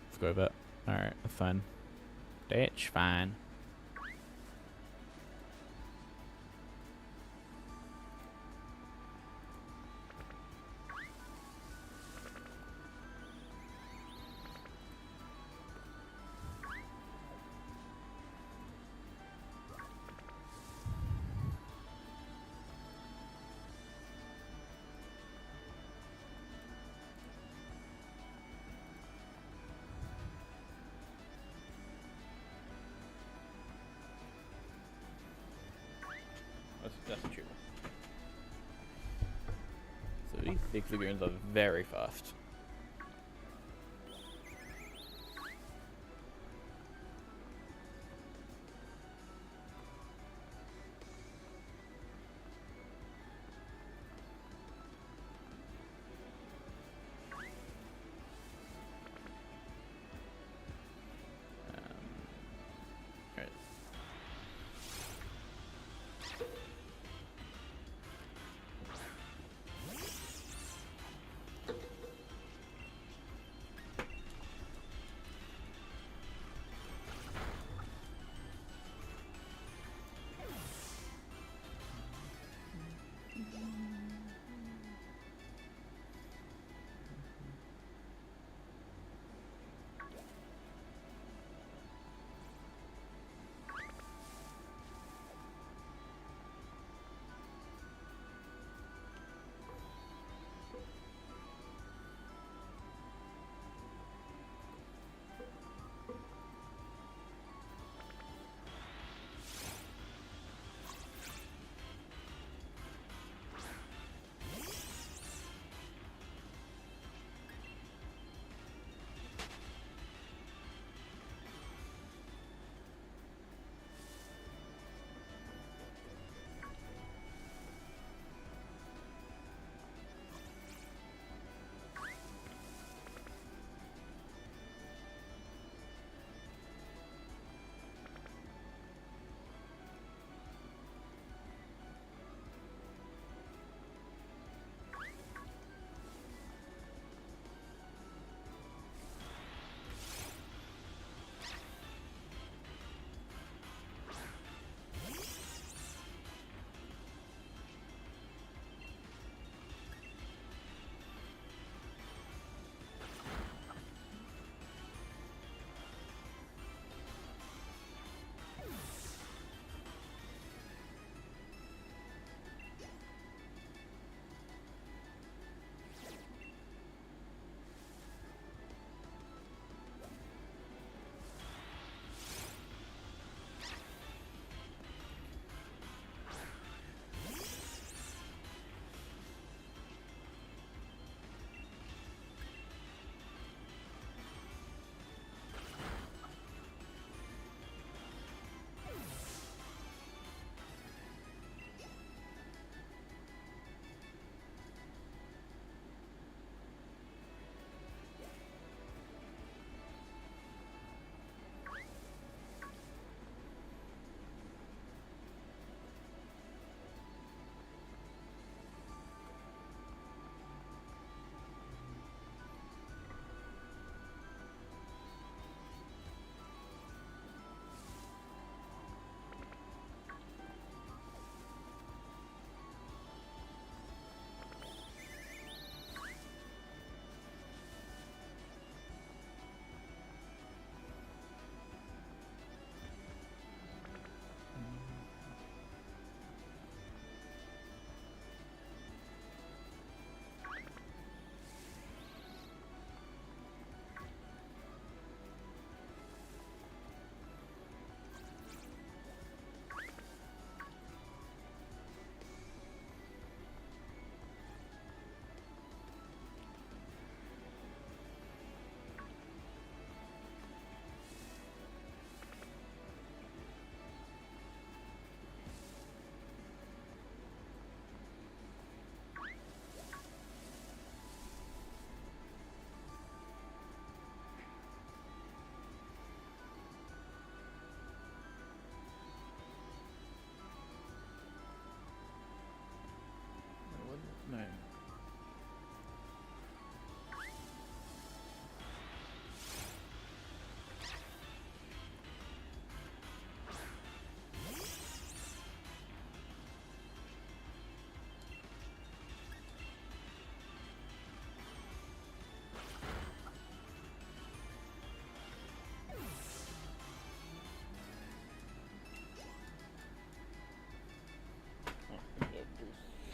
Let's go with it. Alright, that's fine. That's fine. That's true. So these big figurines are very fast. Right.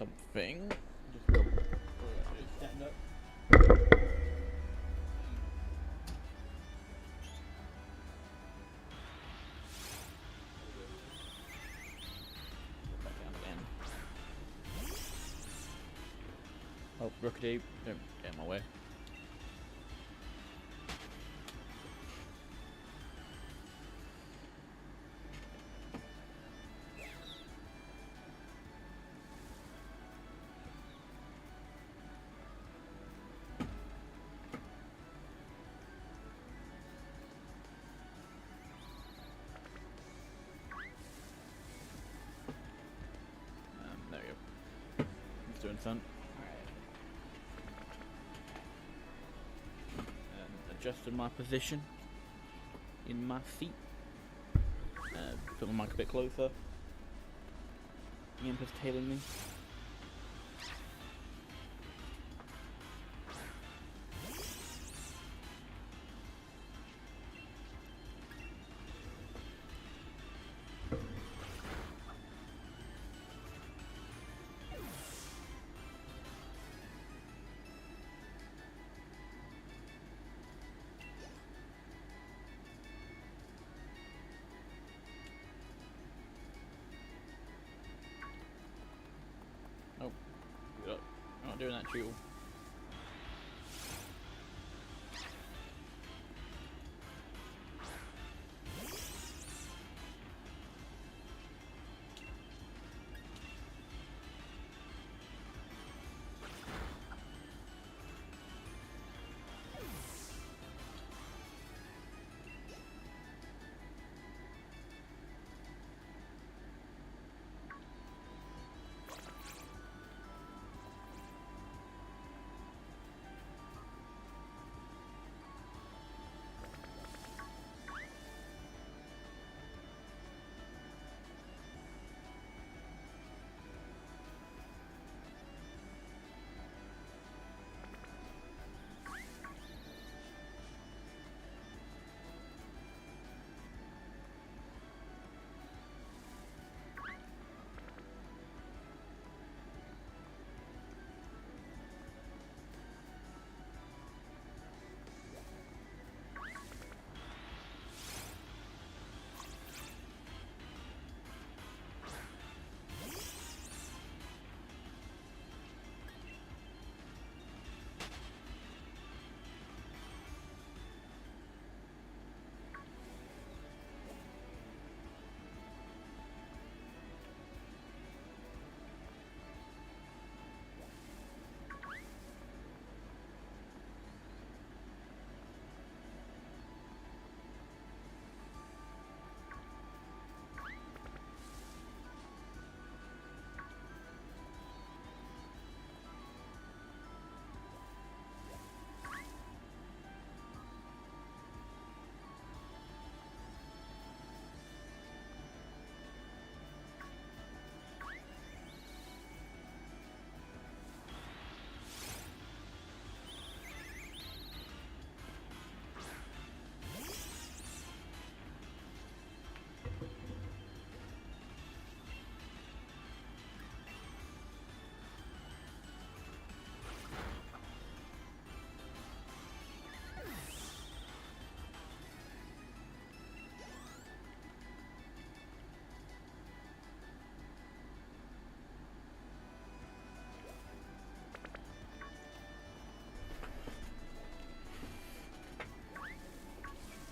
something. Just stand up. Back down again. Oh, Rookity, don't get in my way. There we go. He's doing something. Adjusted my position in my seat. Put my mic a bit closer. Yamper's tailing me. Oh, I'm not doing that to you.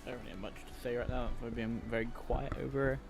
I don't really have much to say right now, so I'm being very quiet over.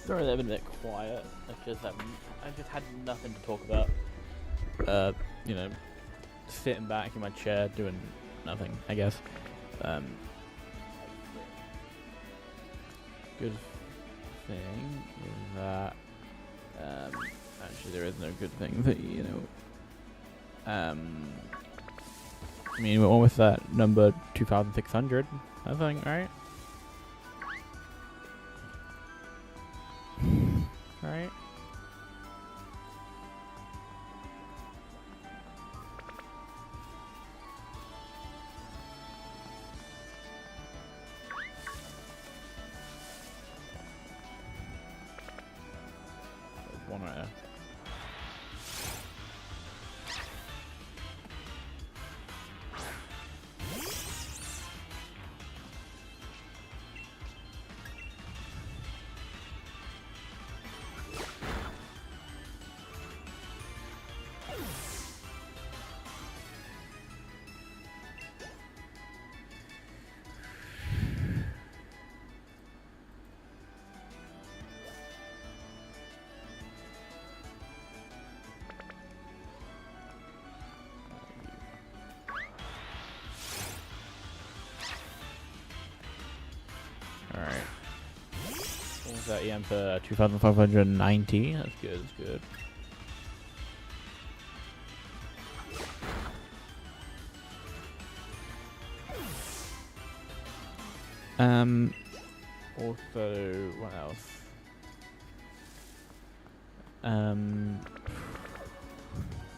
Sorry that I've been a bit quiet. I just had nothing to talk about. You know, sitting back in my chair doing nothing, I guess. Good thing is that actually there is no good thing that I mean, we're almost at number 2,600, I think, right? Right? There's one right there. Alright. What was that, Yamper? 2,590. That's good, that's good. Also, what else? Don't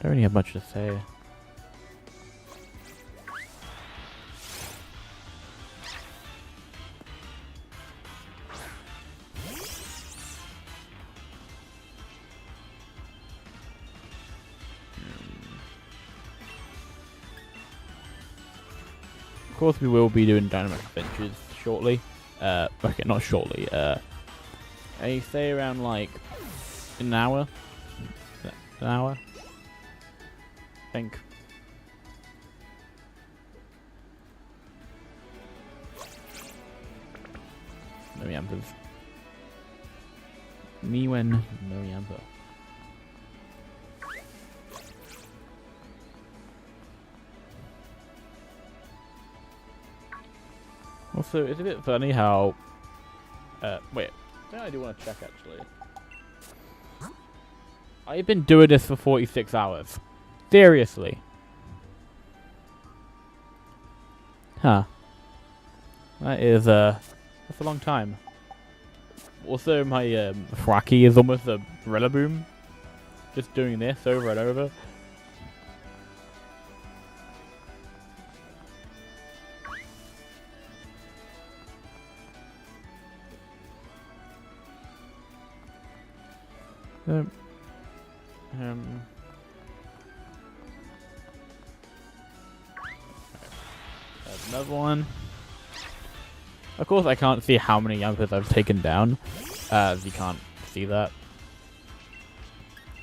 really have much to say. Of course, we will be doing dynamic adventures shortly. Okay, not shortly. I say around like an hour. An hour, I think. No Yampers. Me when no Yamper. Also, it's a bit funny how. Wait. I think I do want to check actually. I've been doing this for 46 hours. Seriously. Huh. That is, that's a long time. Also, my, Fracky is almost a Rillaboom. Just doing this over and over. Another one. Of course, I can't see how many Yampers I've taken down. You can't see that.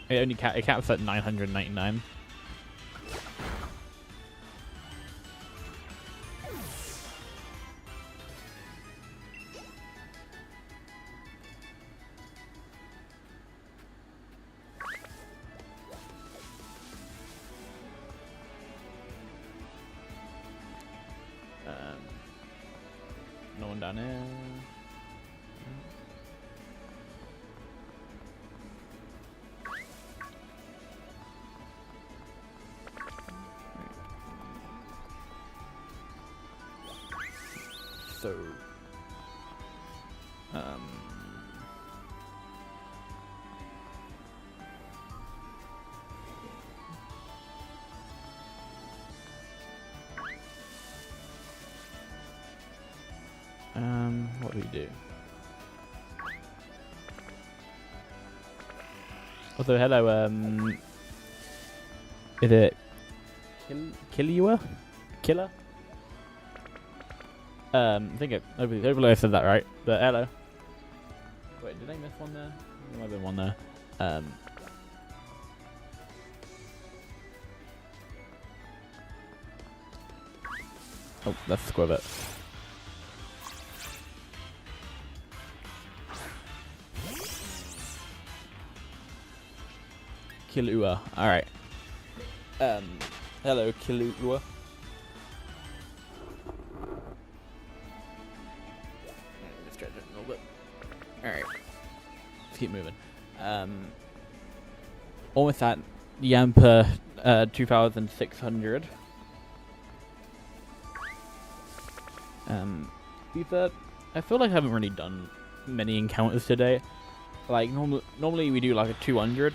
It only it caps at 999. No one down there. So, what do we do? Also, hello, is it Killua? Killer? I think hopefully I said that right, but hello. Wait, did I miss one there? There might have been one there. Oh, that's Squirvet. Kilua. Alright. Hello, Kilua. Let's stretch it a little bit. Alright. Let's keep moving. Almost at Yamper 2600. I feel like I haven't really done many encounters today. Like normally we do like a 200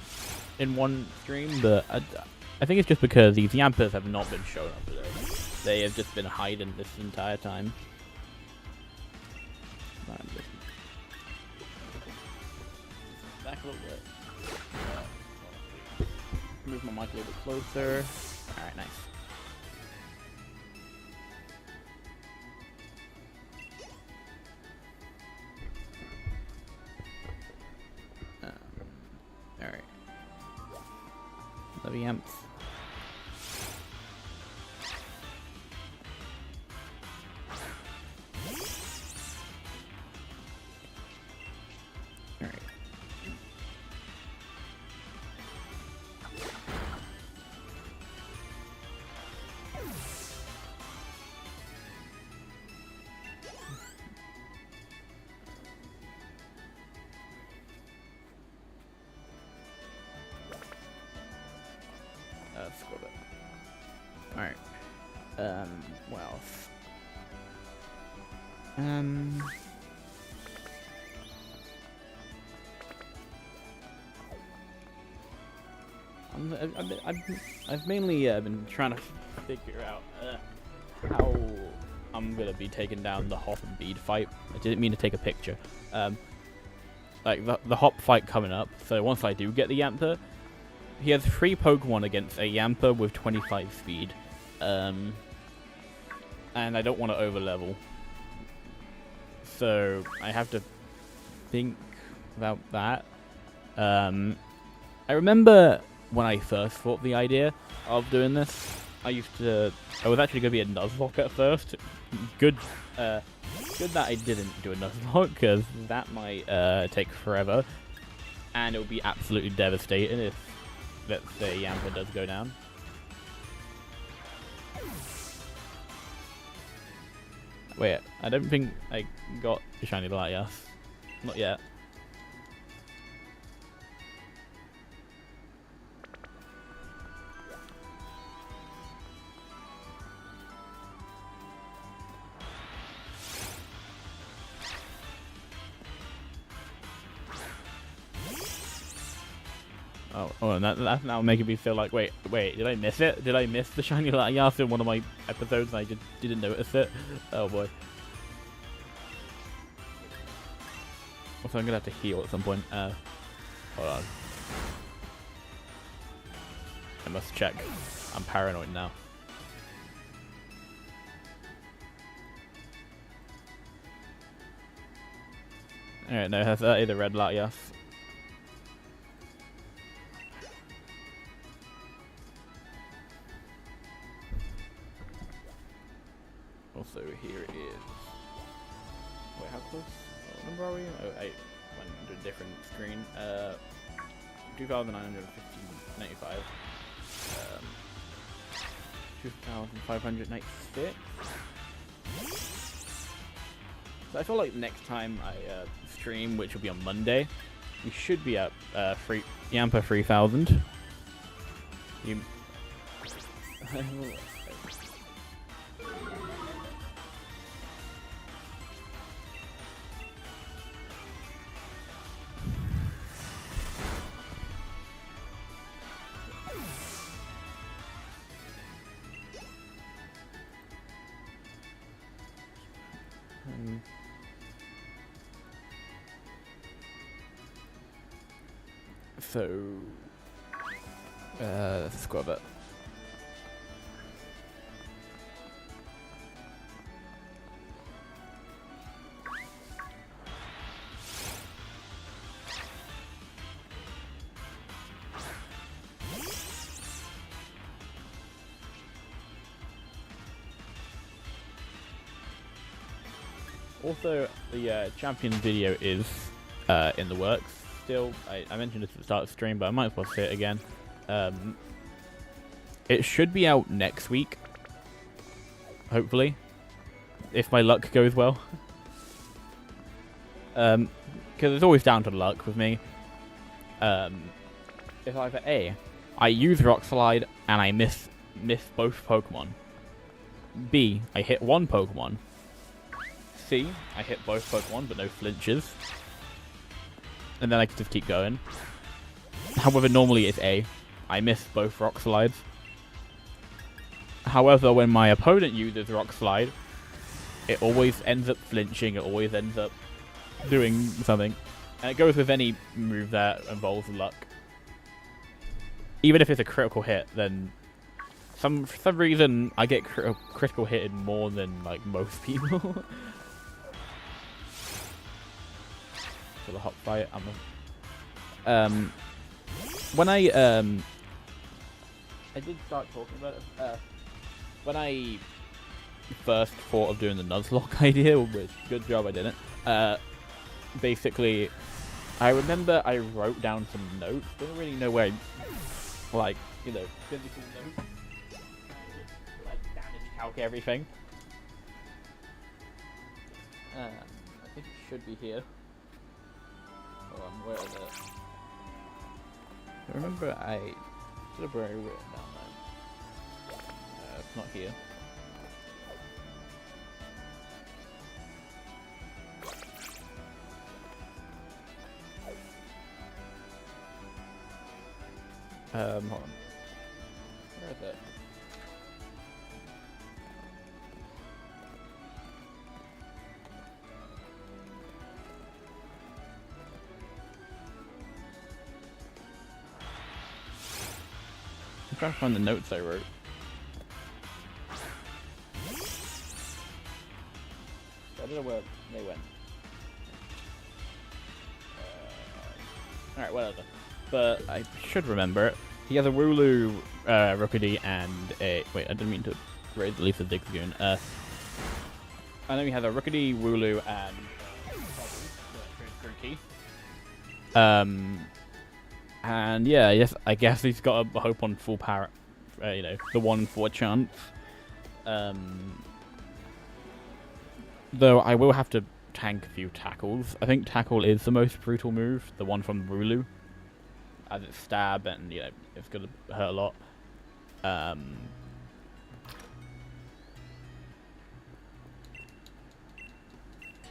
in one stream, but I think it's just because these Yampers have not been showing up today. They have just been hiding this entire time. Back a little bit. Move my mic a little bit closer. Alright, nice. Alright. Love Yamps. Alright. Let's go back. Alright. What else? I've mainly been trying to figure out how I'm gonna be taking down the Hop and Bead fight. I didn't mean to take a picture. Like the Hop fight coming up. So once I do get the Yamper, he has 3 Pokemon against a Yamper with 25 speed. And I don't want to overlevel. So I have to think about that. I remember when I first thought the idea of doing this, I was actually going to be a Nuzlocke at first. Good that I didn't do a Nuzlocke, because that might take forever. And it would be absolutely devastating if, let's say, Yamper does go down. Wait, I don't think I got the shiny Latias. Not yet. Oh, and that's now making me feel like, wait, did I miss it? Did I miss the shiny Latias in one of my episodes and I just didn't notice it? Oh boy. Also, I'm gonna have to heal at some point. Hold on. I must check. I'm paranoid now. Alright, no, that's either red Latias. Also, here it is. Wait, how close? What number are we? Oh, 8. Went to a different screen. 2,995. 2,596. So I feel like next time I stream, which will be on Monday, we should be at Yamper 3000. So, let's go a bit. Also, the champion video is in the works still. I mentioned this at the start of the stream, but I might as well say it again. It should be out next week, hopefully, if my luck goes well. Because it's always down to luck with me. If either A, I use Rock Slide and I miss both Pokemon. B, I hit one Pokemon. C, I hit both Pokemon but no flinches. And then I can just keep going. However, normally it's A. I miss both Rock Slides. However, when my opponent uses Rock Slide, it always ends up flinching, it always ends up doing something. And it goes with any move that involves luck. Even if it's a critical hit, then for some reason I get critical hit more than like most people. For the hot fight, when I did start talking about it. When I first thought of doing the Nuzlocke idea, which good job I didn't. Basically, I remember I wrote down some notes. Don't really know where, like, you know, physical notes, like damage calc everything. I think it should be here. Where is it? I remember I should have written down that. It's not here. Hold on. Where is it? I'm trying to find the notes I wrote. I don't know where they went. Alright, whatever. But I should remember it. He has a Wooloo, Rookidee, and a... Wait, I didn't mean to raise the leaf of Zigzagoon. I know he has a Rookidee, Wooloo, and... And yeah, yes, I guess he's got a hope on full power. You know, the 1 in 4 chance. Though I will have to tank a few tackles. I think tackle is the most brutal move, the one from Wooloo. As it's stab and, you know, it's going to hurt a lot.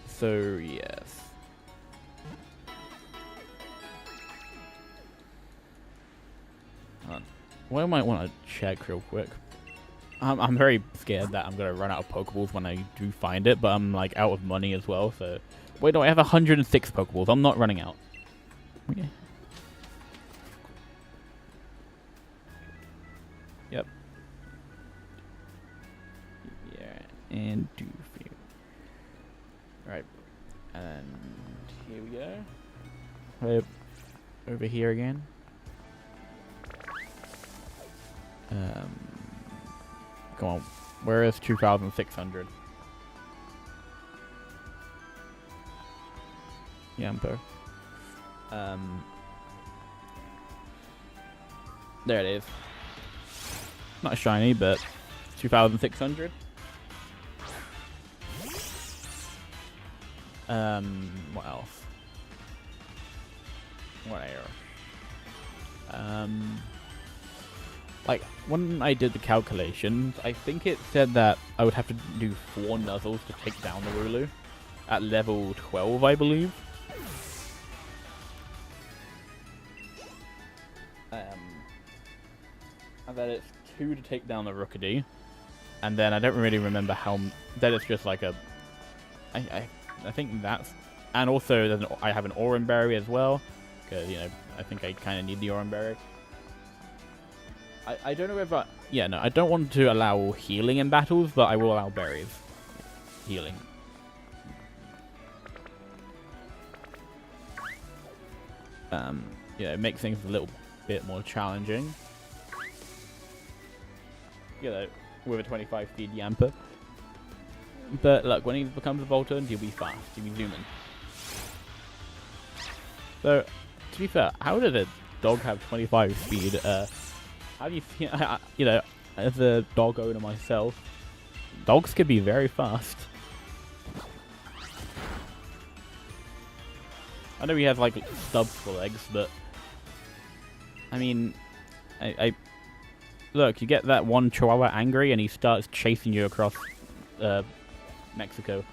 So, yes. Well, I might want to check real quick. I'm very scared that I'm going to run out of Pokeballs when I do find it, but I'm, like, out of money as well, so... Wait, no, I have 106 Pokeballs. I'm not running out. Okay. Yep. Yeah, and do feel. Right. And here we go. Right. Over here again. Come on. Where is 2,600? Yamper. There it is. Not shiny, but 2,600. What else? What error? Like, when I did the calculations, I think it said that I would have to do 4 Nuzzles to take down the Wooloo. At level 12, I believe. And then it's 2 to take down the Rookidee. And then I don't really remember how... Then it's just like a... I think that's... And also, I have an Oran Berry as well. Because, you know, I think I kind of need the Oran Berry. I don't know if I... Yeah, no, I don't want to allow healing in battles, but I will allow berries. Healing. Yeah, it makes things a little bit more challenging. You know, with a 25 speed Yamper. But look, when he becomes a Volturn, he'll be fast. He'll be zooming. So, to be fair, how did a dog have 25 speed Have you seen, you know, as a dog owner myself, dogs can be very fast. I know he has like stubs for legs, but I mean, I look, you get that one Chihuahua angry and he starts chasing you across Mexico.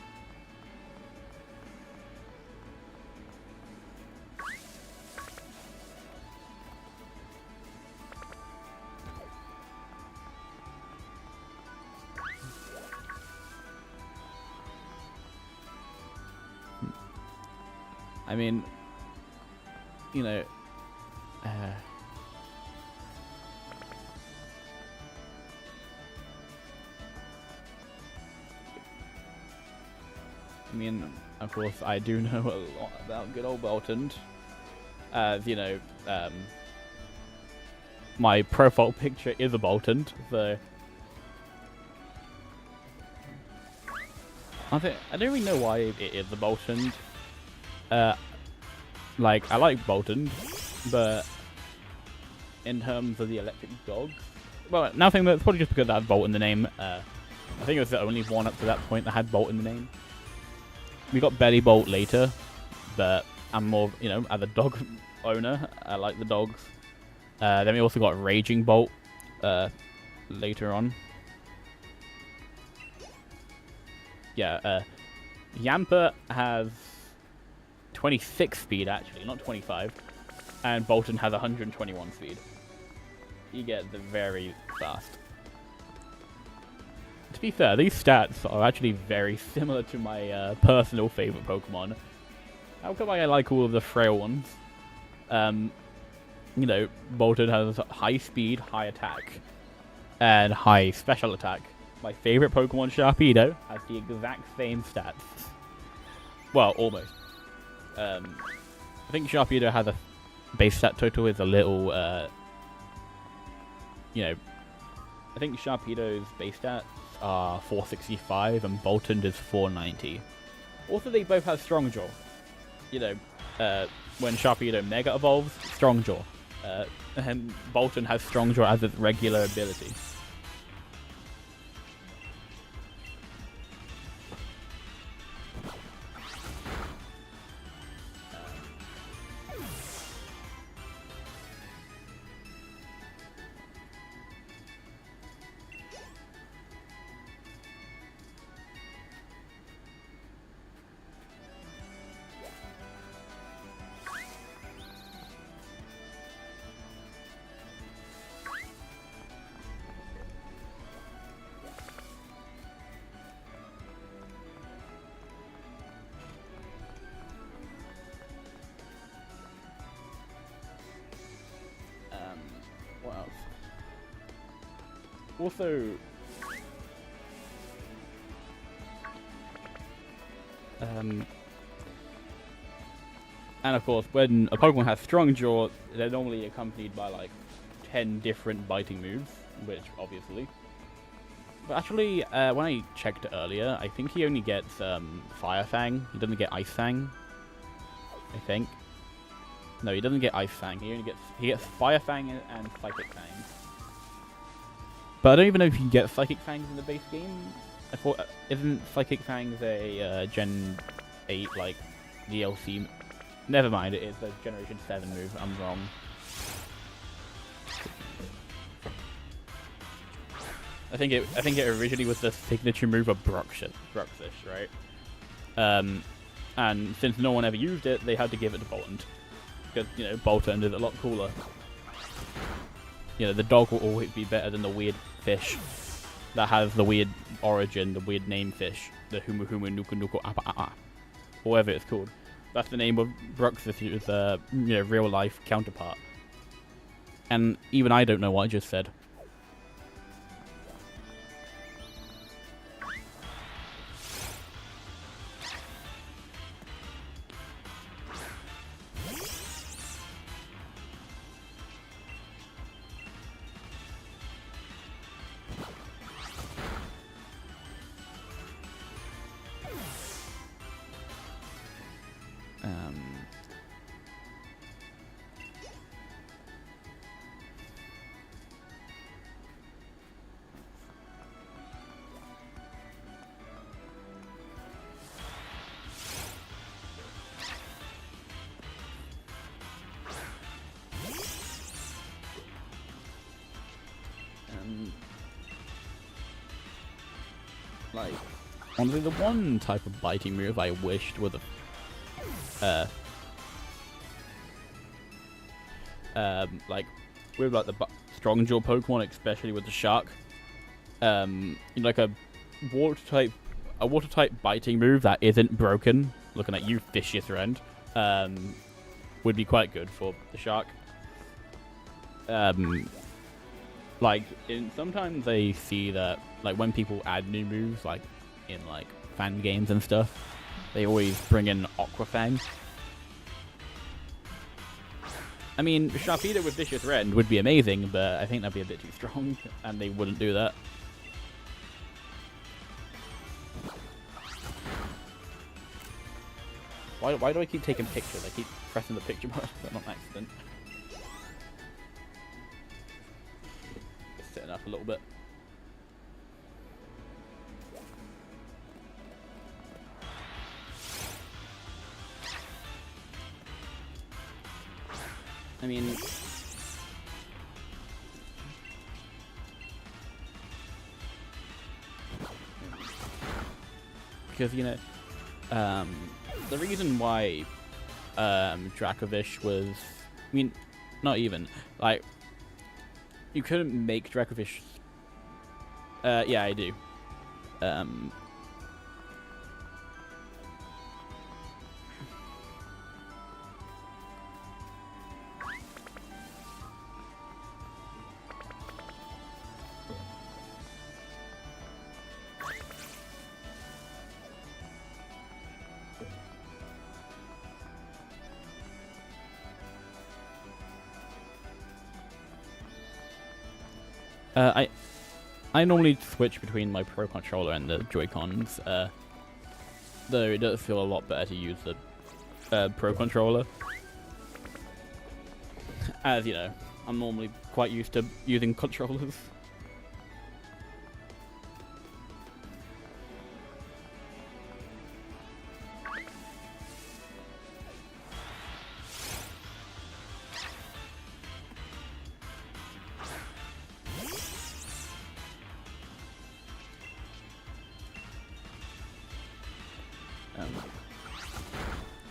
I mean, you know, I mean, of course, I do know a lot about good old Bolton. As you know, my profile picture is a Bolton, so I don't really know why it is a Bolton. Like, I like Bolton, but in terms of the electric dogs, well, now I think that's probably just because I had Bolt in the name. I think it was the only one up to that point that had Bolt in the name. We got Belly Bolt later, but I'm more, you know, as a dog owner, I like the dogs. Then we also got Raging Bolt later on. Yeah, Yamper has 26 speed, actually, not 25. And Bolton has 121 speed. You get the very fast. To be fair, these stats are actually very similar to my personal favorite Pokemon. How come I like all of the frail ones? You know, Bolton has high speed, high attack, and high special attack. My favorite Pokemon, Sharpedo, has the exact same stats. Well, almost. I think Sharpedo has a base stat total is a little, you know, I think Sharpedo's base stats are 465 and Bolton is 490. Also, they both have Strong Jaw. You know, when Sharpedo Mega evolves, Strong Jaw. And Bolton has Strong Jaw as its regular ability. What else? Also, and of course, when a Pokemon has Strong Jaw, they're normally accompanied by like 10 different biting moves, which obviously. But actually, when I checked it earlier, I think he only gets Fire Fang. He doesn't get Ice Fang. I think. No, he doesn't get Ice Fang. He gets Fire Fang and Psychic Fang. But I don't even know if you can get Psychic Fangs in the base game. I thought, isn't Psychic Fangs a Gen 8 like DLC? Never mind, it is a Generation 7 move. I'm wrong. I think it originally was the signature move of Bruxish, right? And since no one ever used it, they had to give it to Bolton. Because, you know, Bolton is a lot cooler. You know, the dog will always be better than the weird fish that has the weird origin, the weird name fish, the Humu Humu Nuku Nuku Appa Appa, whatever it's called. That's the name of Bruxish, who's a real life counterpart. And even I don't know what I just said. like, honestly, the one type of biting move I wished were the, like, with like the strong jaw Pokemon, especially with the shark, like a water type biting move that isn't broken, looking at you, fishiest friend, would be quite good for the shark. Like, sometimes I see that, like, when people add new moves, like, in, like, fan games and stuff, they always bring in Aquafang. I mean, Sharpedo with Vicious Rend would be amazing, but I think that'd be a bit too strong, and they wouldn't do that. Why do I keep taking pictures? I keep pressing the picture button on accident. Just sitting up a little bit. I mean, because, you know, the reason why Dracovish was, I mean, not even, like, you couldn't make Dracovish, yeah, I do. I normally switch between my Pro Controller and the Joy-Cons, though it does feel a lot better to use the Pro Controller. As, you know, I'm normally quite used to using controllers.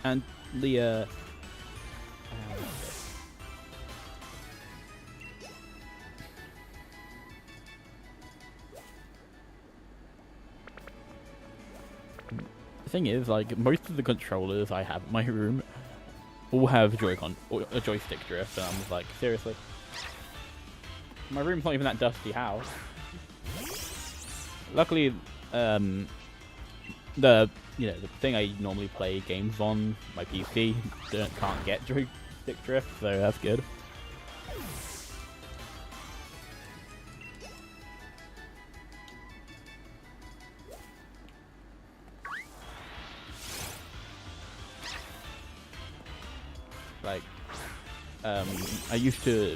And the thing is, like, most of the controllers I have in my room all have Joy-Con or a joystick drift, and I'm just like, seriously? My room's not even that dusty. How? Luckily, the thing I normally play games on, my PC, can't get joystick drift, so that's good. Like, I used to,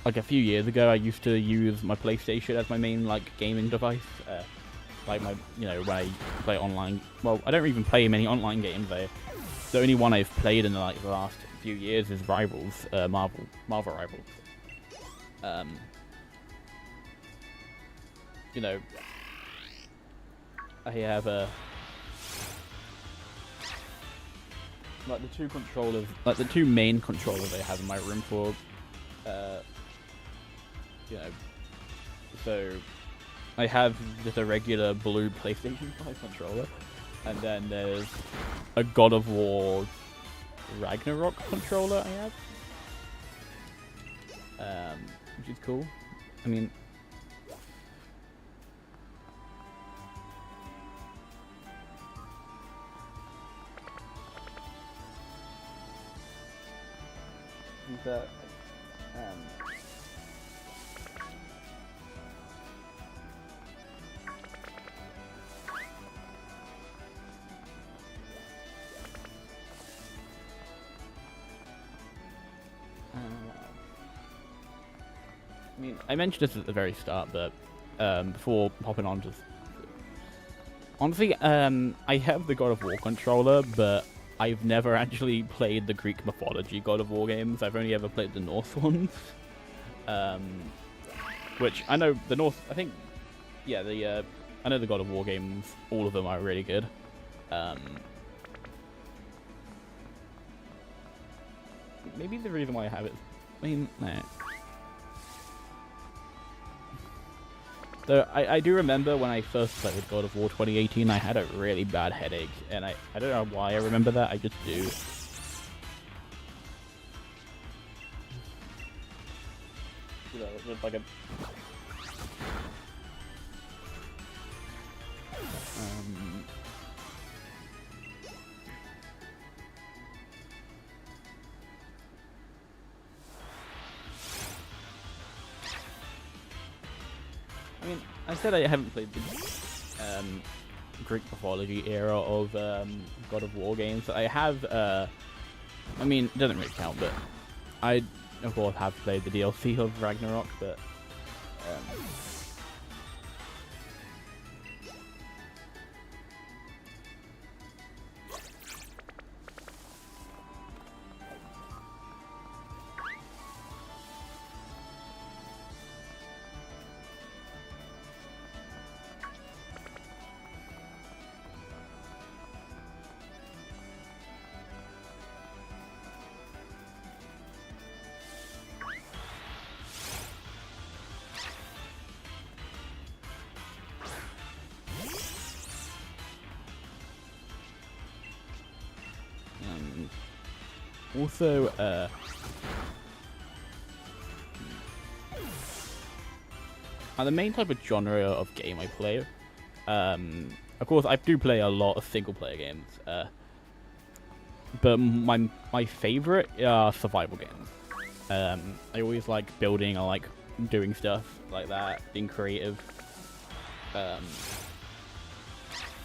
like, a few years ago, I used to use my PlayStation as my main, like, gaming device. Like, my, you know, when I play online, well, I don't even play many online games though. The only one I've played in, like, the last few years is Rivals, Marvel Rivals. You know, I have like, the two controllers, like, the two main controllers I have in my room for, you know, so I have just a regular blue PlayStation 5 controller, and then there's a God of War Ragnarok controller I have, which is cool. I mean, that, I mean, I mentioned this at the very start, but before hopping on, just honestly, I have the God of War controller, but I've never actually played the Greek mythology God of War games. I've only ever played the Norse ones, which I know the Norse. I think, yeah, the I know the God of War games, all of them are really good. Maybe the reason why I have it, I mean, no. So I do remember when I first played God of War 2018, I had a really bad headache, and I don't know why I remember that, I just do. You know, just like a... I mean, I said I haven't played the Greek mythology era of God of War games. I have, I mean, it doesn't really count, but I, of course, have played the DLC of Ragnarok, but... also, the main type of genre of game I play, of course, I do play a lot of single-player games, but my favorite are survival games. I always like building, I like doing stuff like that, being creative. I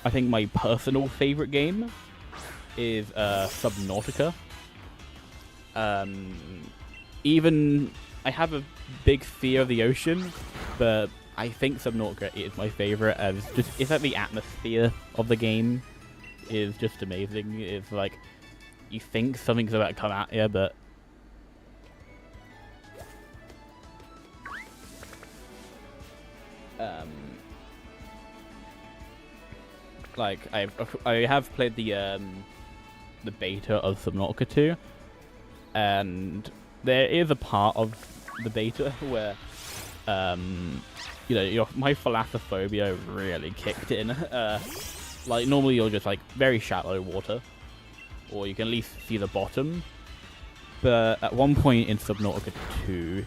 think my personal favorite game is Subnautica. Even I have a big fear of the ocean, but I think Subnautica is my favorite, as just it's like the atmosphere of the game is just amazing. It's like you think something's about to come at you, but like I have played the beta of Subnautica 2, and there is a part of the beta where you know, my thalassophobia really kicked in. Like normally you're just like very shallow water, or you can at least see the bottom. But at one point in Subnautica 2,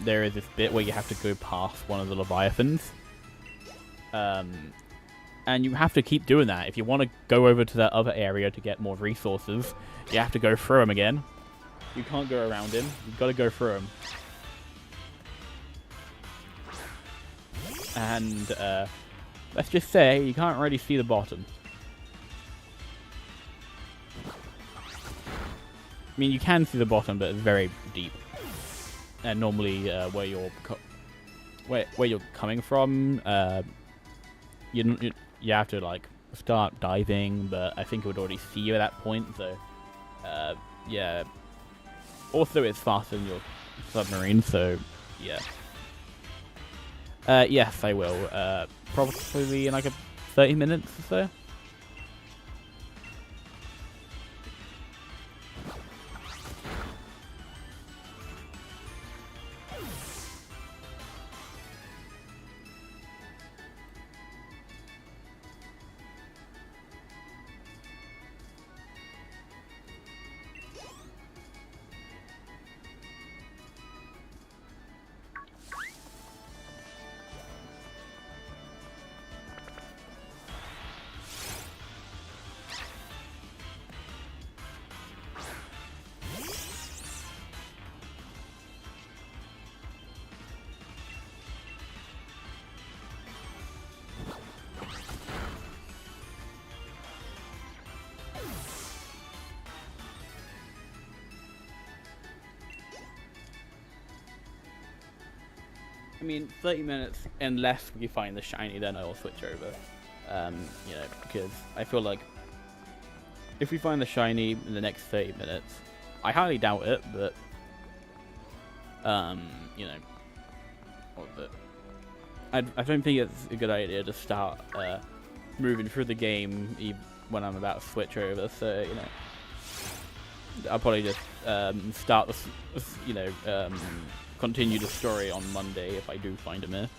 there is this bit where you have to go past one of the leviathans. And you have to keep doing that. If you want to go over to that other area to get more resources, you have to go through him again. You can't go around him. You've got to go through him. And let's just say you can't really see the bottom. I mean, you can see the bottom, but it's very deep. And normally, where you're coming from, you have to like start diving, but I think it would already see you at that point. So, yeah. Also, it's faster than your submarine, so yeah. Yes, I will. Probably in like 30 minutes or so. I mean, 30 minutes, unless we find the shiny, then I'll switch over. You know, because I feel like if we find the shiny in the next 30 minutes, I highly doubt it, but, you know, what was it? I don't think it's a good idea to start moving through the game when I'm about to switch over. So I'll probably just start continue the story on Monday if I do find a myth.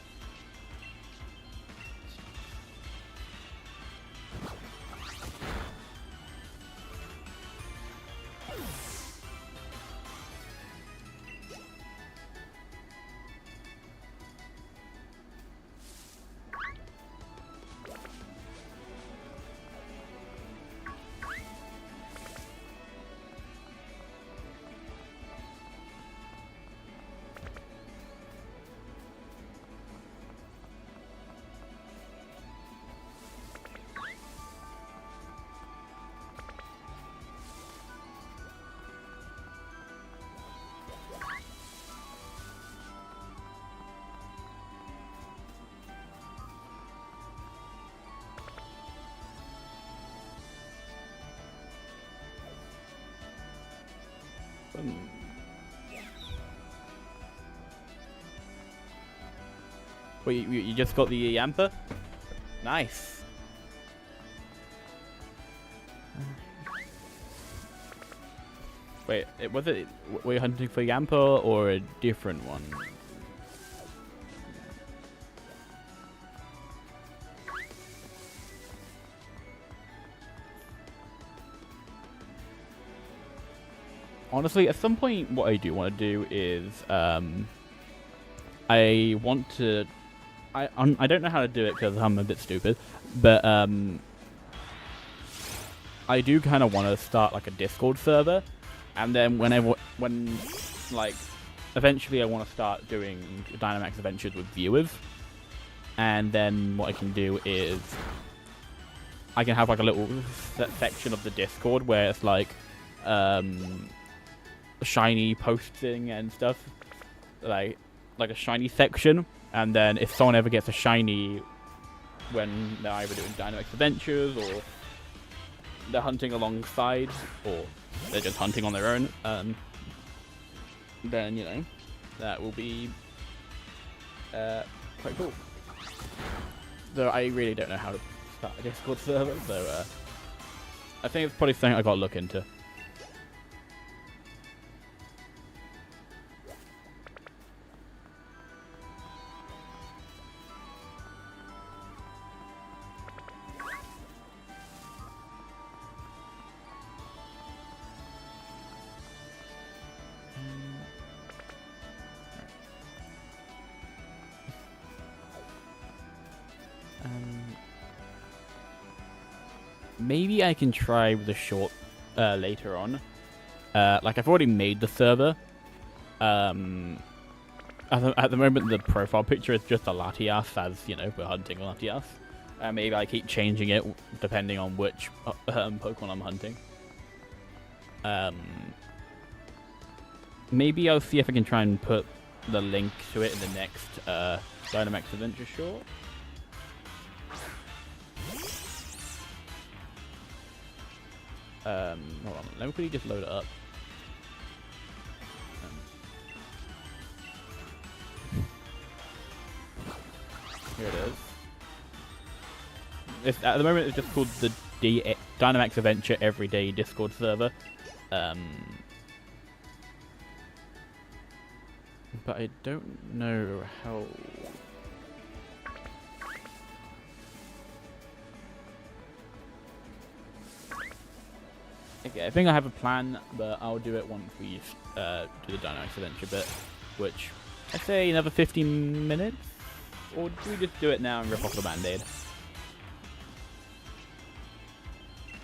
Well, you just got the Yamper? Nice. Wait, were you hunting for Yamper or a different one? Honestly, at some point, what I do want to do is, I want to. I don't know how to do it because I'm a bit stupid, but I do kind of want to start like a Discord server, and then eventually I want to start doing Dynamax adventures with viewers, and then what I can do is I can have like a little section of the Discord where it's like shiny posting and stuff, like a shiny section, and then if someone ever gets a shiny when they're either doing Dynamax adventures or they're hunting alongside or they're just hunting on their own, then that will be quite cool. Though I really don't know how to start a Discord server, so I think it's probably something I got to look into. Maybe I can try with a short later on. Like I've already made the server. At the moment, the profile picture is just a Latias, as we're hunting Latias. Maybe I keep changing it depending on which Pokemon I'm hunting. Maybe I'll see if I can try and put the link to it in the next Dynamax Adventure short. Hold on, let me quickly just load it up. Here it is. At the moment, it's just called the Dynamax Adventure Everyday Discord server. But I don't know how. Okay, I think I have a plan, but I'll do it once we do the Dynamax Adventure bit, which I say another 15 minutes, or do we just do it now and rip off the Band-Aid?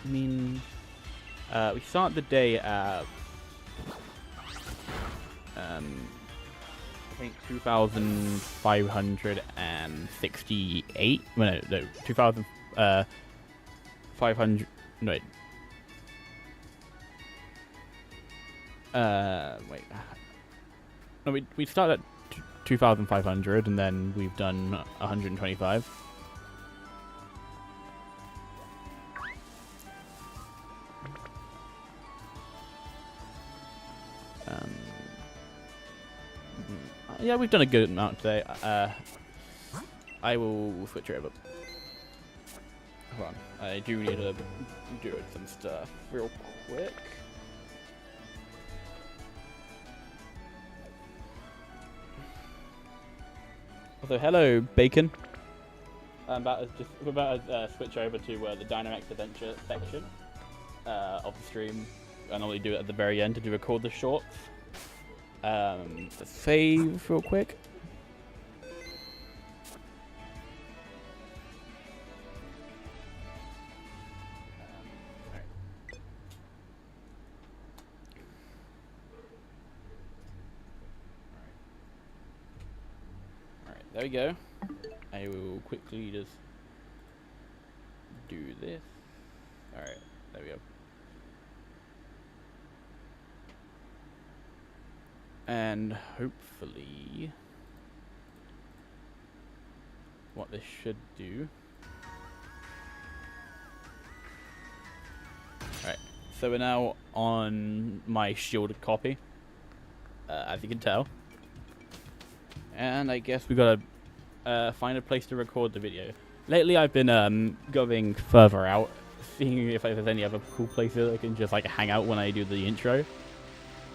I mean, we start the day at I think 2,568. Well, no, 2,500. No, wait. Wait. No, we start at 2,500 and then we've done 125. Yeah, we've done a good amount today. I will switch over. Hold on. I do need to do some stuff real quick. Also, hello, Bacon. I'm about to switch over to the Dynamax Adventure section of the stream. I normally do it at the very end to record the shorts. Save real quick. There we go. I will quickly just do this. Alright, there we go. And hopefully, what this should do. Alright, so we're now on my shielded copy, as you can tell. And I guess we gotta find a place to record the video. Lately I've been going further out, seeing if there's any other cool places I can just like hang out when I do the intro.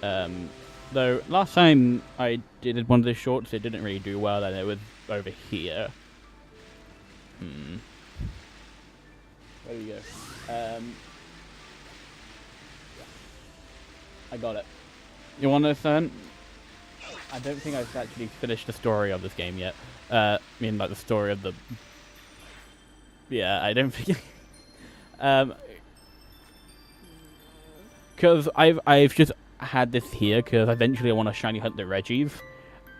Though last time I did one of the shorts, it didn't really do well, and it was over here. There we go. I got it. You want to know something? I don't think I've actually finished the story of this game yet. I mean, like the story of the... Yeah, I don't think... Because I've just had this here, because eventually I want to shiny hunt the Reggies.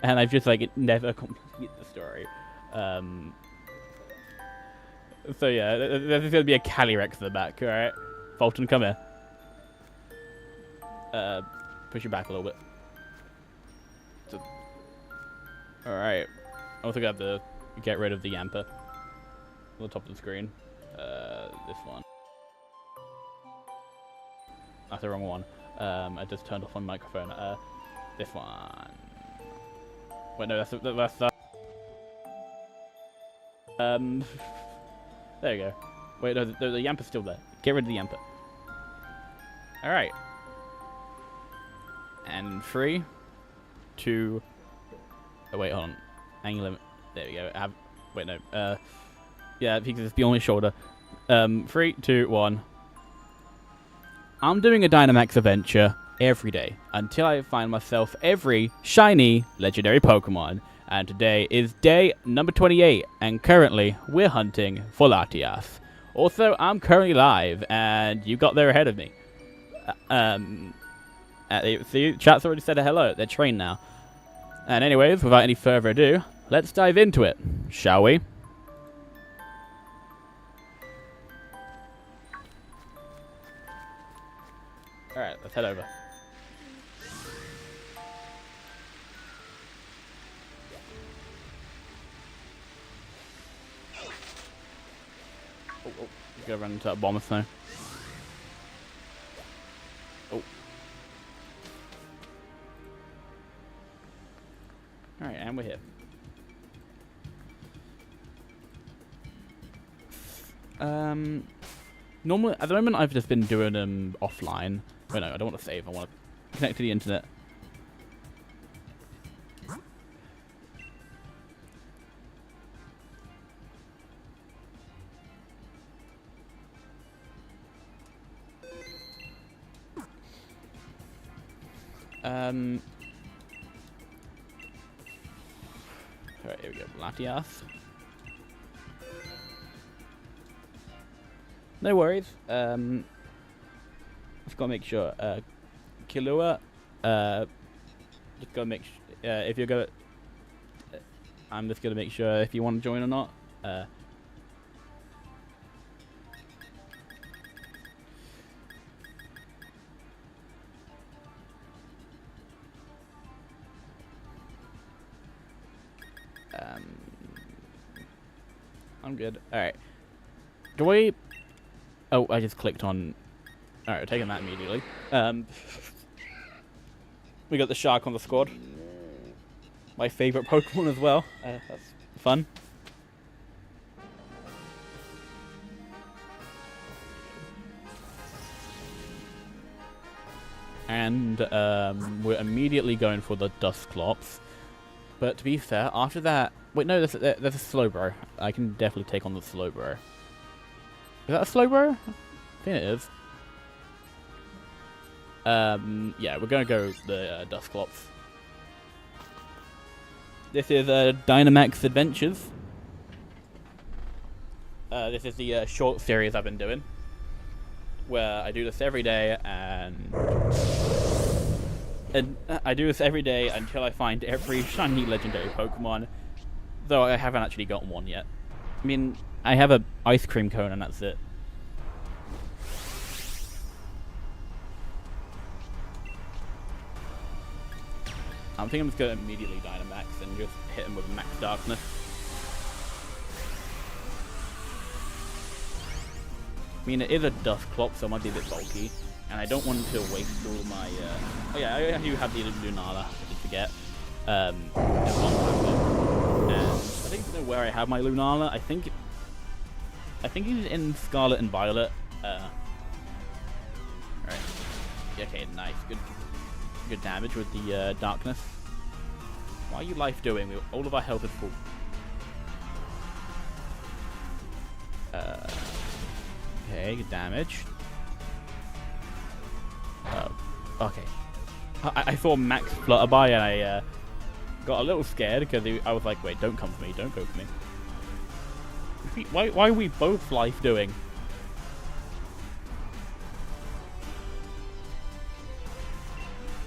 And I've just, like, never completed the story. So yeah, there's going to be a Calyrex in the back, alright? Fulton, come here. Push you back a little bit. Alright. I'm also going to have to get rid of the Yamper on the top of the screen. This one. That's the wrong one. I just turned off my microphone. This one. Wait, no, that's there you go. Wait, no, the Yamper's still there. Get rid of the Yamper. Alright. And 3, 2... Oh, wait, hold on. Angle limit. There we go. Wait, no. Yeah, because it's beyond my shoulder. 3, 2, 1. I'm doing a Dynamax adventure every day until I find myself every shiny legendary Pokemon. And today is day number 28, and currently we're hunting for Latias. Also, I'm currently live, and you got there ahead of me. See, chat's already said hello. They're trained now. And anyways, without any further ado, let's dive into it, shall we? Alright, let's head over. Oh, go run into that bomber snow. Oh. Alright, and we're here. Normally, at the moment, I've just been doing them offline. Wait, no, I don't want to save. I want to connect to the internet. Alright, here we go. Latias. No worries. Just gotta make sure. Killua. Just gotta make if you're gonna. I'm just gonna make sure if you want to join or not. I'm good. Alright. Do we... Oh, I just clicked on... Alright, taking that immediately. We got the shark on the squad. My favourite Pokemon as well. That's fun. and we're immediately going for the Dusclops. But to be fair, after that... Wait, no, there's a Slowbro. I can definitely take on the Slowbro. Is that a Slowbro? I think it is. Yeah, we're going to go the Dusclops. This is Dynamax Adventures. This is the short series I've been doing, where I do this every day, and I do this every day until I find every shiny legendary Pokemon, though I haven't actually gotten one yet. I mean, I have a ice cream cone and that's it. I think I'm just going to immediately Dynamax and just hit him with Max Darkness. I mean, it is a Dusclops, so it might be a bit bulky, and I don't want to waste all my... Oh yeah, I do have the Lunala, I did forget. And I don't know where I have my Lunala. I think it's in Scarlet and Violet. Alright. Okay, nice. Good damage with the Darkness. Why are you life doing? All of our health is full. Okay, good damage. Oh, okay. I saw Max Flutterby and I got a little scared because I was like, wait, don't come for me, don't go for me. Why are we both life doing?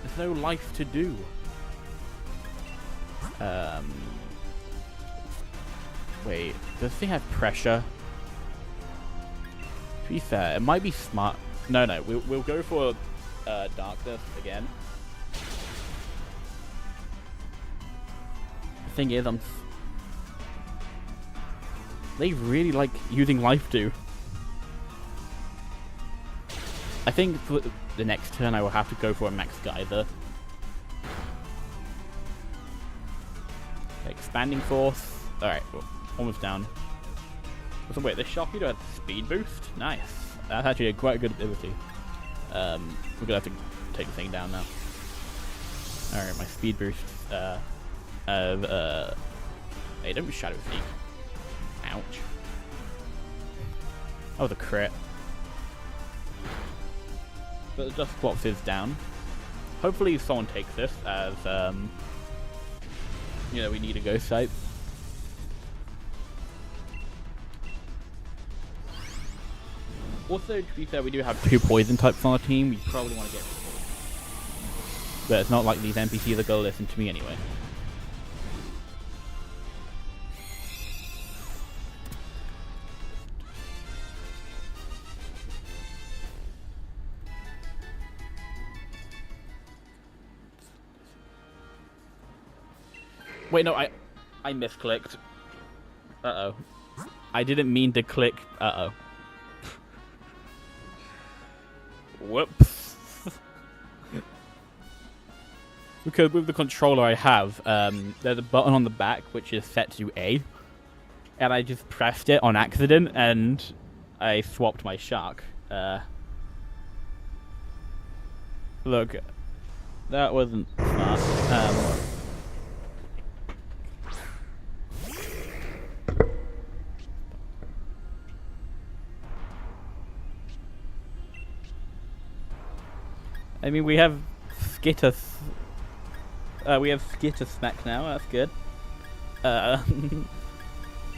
There's no life to do. Wait, does this thing have pressure? To be fair, it might be smart. No, we'll go for Darkness again. The thing is, they really like using Life Dew. I think for the next turn I will have to go for a Max Geyser. Expanding Force. Alright, well, almost down. So wait, this Sharpedo has Speed Boost? Nice. That's actually quite a good ability. We're gonna have to take the thing down now. Alright, my Speed Boost hey, don't Shadow Sneak. Ouch. That was a crit. But the Dusclops is down. Hopefully someone takes this as, you know, we need a Ghost type. Also, to be fair, we do have 2 Poison types on our team. We probably want to get... But it's not like these NPCs are going to listen to me anyway. Wait, no, I misclicked. Uh-oh. I didn't mean to click. Uh-oh. Whoops. Because with the controller I have, there's a button on the back which is set to A. And I just pressed it on accident and I swapped my shark. Look, that wasn't smart. I mean, we have Skitter Smack now. That's good. At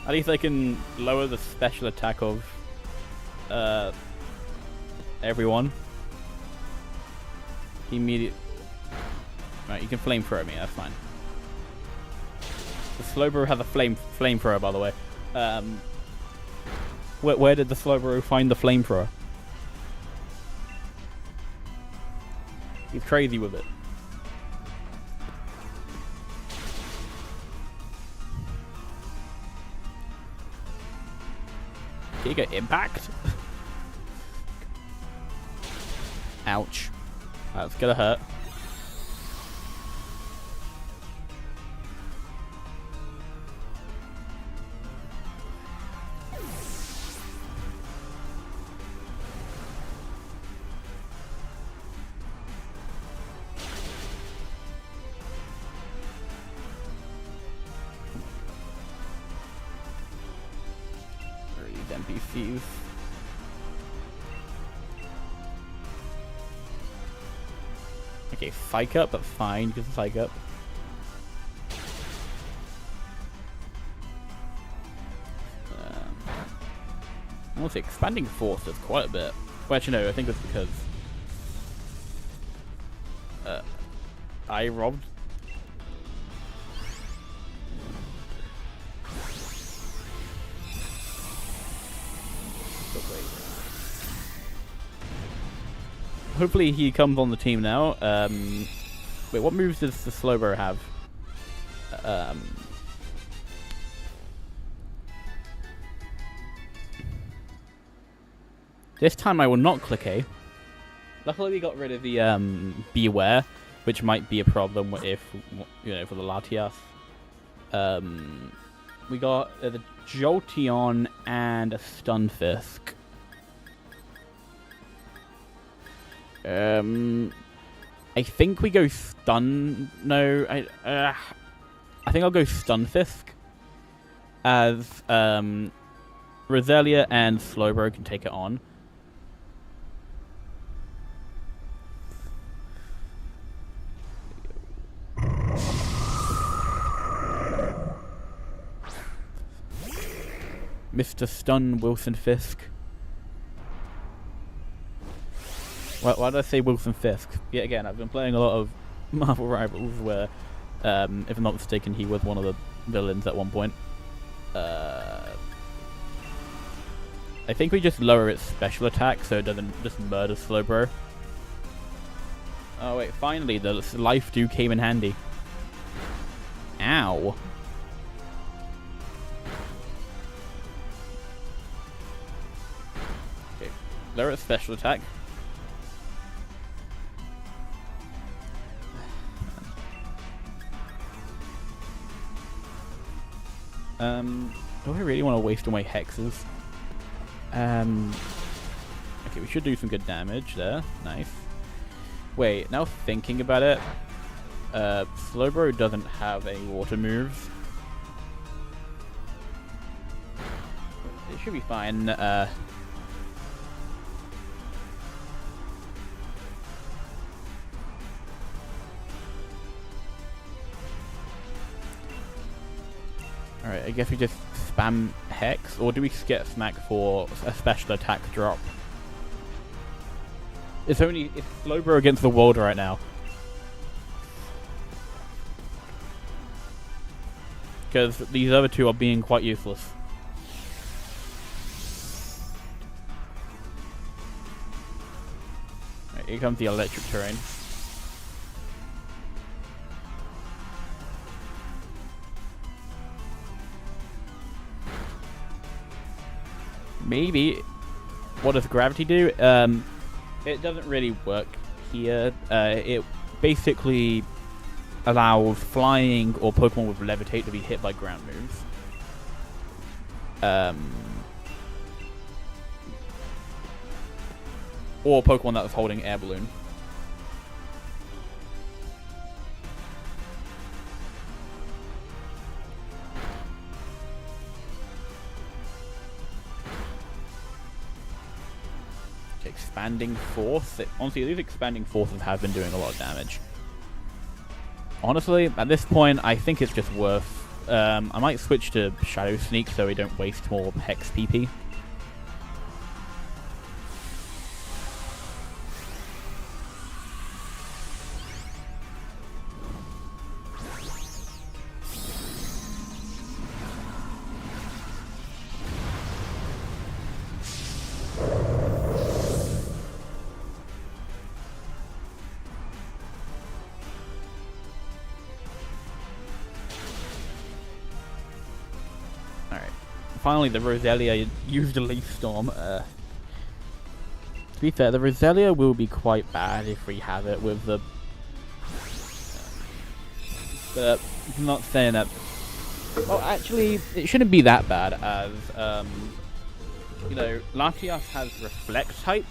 least I can lower the special attack of everyone. Immediate. Right, you can flamethrower me. That's fine. The Slowbro has a flamethrower, by the way. Where did the Slowbro find the flamethrower? He's crazy with it. Can you get impact? Ouch. That's gonna hurt. NPCs. Okay, Psych Up, that's fine, because Psych Up. Also, Expanding Force does quite a bit. Well, actually, no, I think it's because I robbed. Hopefully he comes on the team now. Wait, what moves does the Slowbro have? This time I will not click A. Luckily we got rid of the Beware, which might be a problem if, you know, for the Latias. We got the Jolteon and a Stunfisk. I think we go Stun. No, I think I'll go Stunfisk, as Roselia and Slowbro can take it on. Mr. Stun Wilson Fisk. Why did I say Wilson Fisk? Yet again, I've been playing a lot of Marvel Rivals where, if I'm not mistaken, he was one of the villains at one point. I think we just lower its special attack so it doesn't just murder Slowbro. Oh wait, finally the Life Dew came in handy. Ow. Okay, lower its special attack. Do I really want to waste all my hexes? Okay, we should do some good damage there. Nice. Wait, now thinking about it, Slowbro doesn't have any water moves. It should be fine. Alright, I guess we just spam Hex, or do we get Smack for a special attack drop? It's Slowbro against the world right now. Because these other two are being quite useless. Right, here comes the electric terrain. Maybe. What does gravity do? It doesn't really work here. It basically allows flying or Pokemon with levitate to be hit by ground moves. Or Pokemon that was holding air balloon. Expanding Force. Honestly, these Expanding Forces have been doing a lot of damage. Honestly, at this point, I think it's just worth... I might switch to Shadow Sneak so we don't waste more Hex PP. Finally, the Roselia used a Leaf Storm. To be fair, the Roselia will be quite bad if we have it with the... But I'm not saying that... Well, actually, it shouldn't be that bad, as, you know, Latias has Reflect type.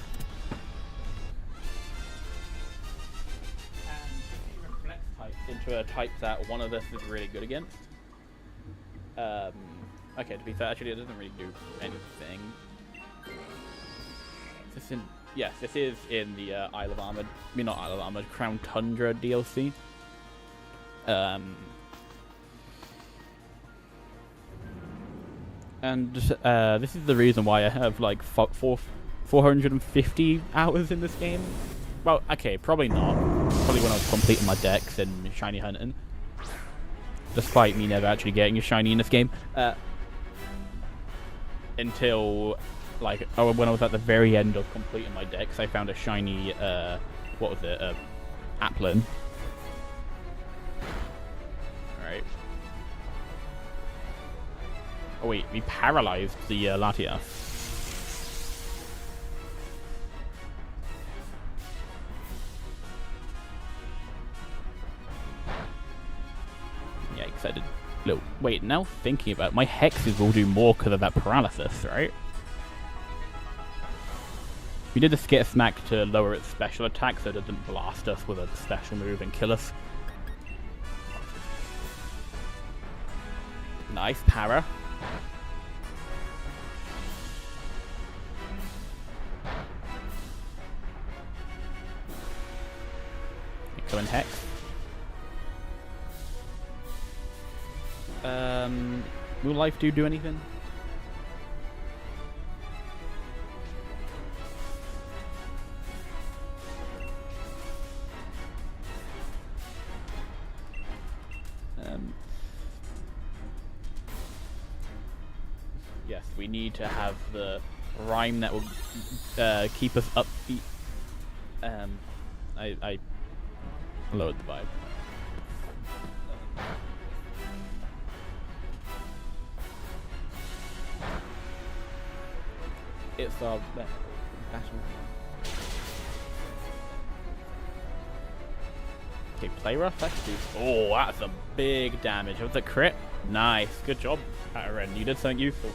And if he reflects types into a type that one of us is really good against, Okay, to be fair, actually, it doesn't really do anything. Is this in... Yes, this is in the Isle of Armored... I mean, not Isle of Armored, Crown Tundra DLC. And this is the reason why I have, like, 450 hours in this game. Well, okay, probably not. Probably when I was completing my decks and shiny hunting. Despite me never actually getting a shiny in this game. Until, like, when I was at the very end of completing my decks, I found a shiny, what was it, Applin. Alright. Oh wait, we paralyzed the Latias. Yikes, I did... Look, wait, now thinking about it, my hexes will do more because of that paralysis, right? We did the Skit Smack to lower its special attack so it doesn't blast us with a special move and kill us. Nice para. Go and hex. Will life do anything? Yes, we need to have the rhyme that will keep us upbeat. I lowered the vibe. It's our battle. Okay, play rough. Oh, that's a big damage. Was it crit? Nice. Good job, Ren. You did something useful.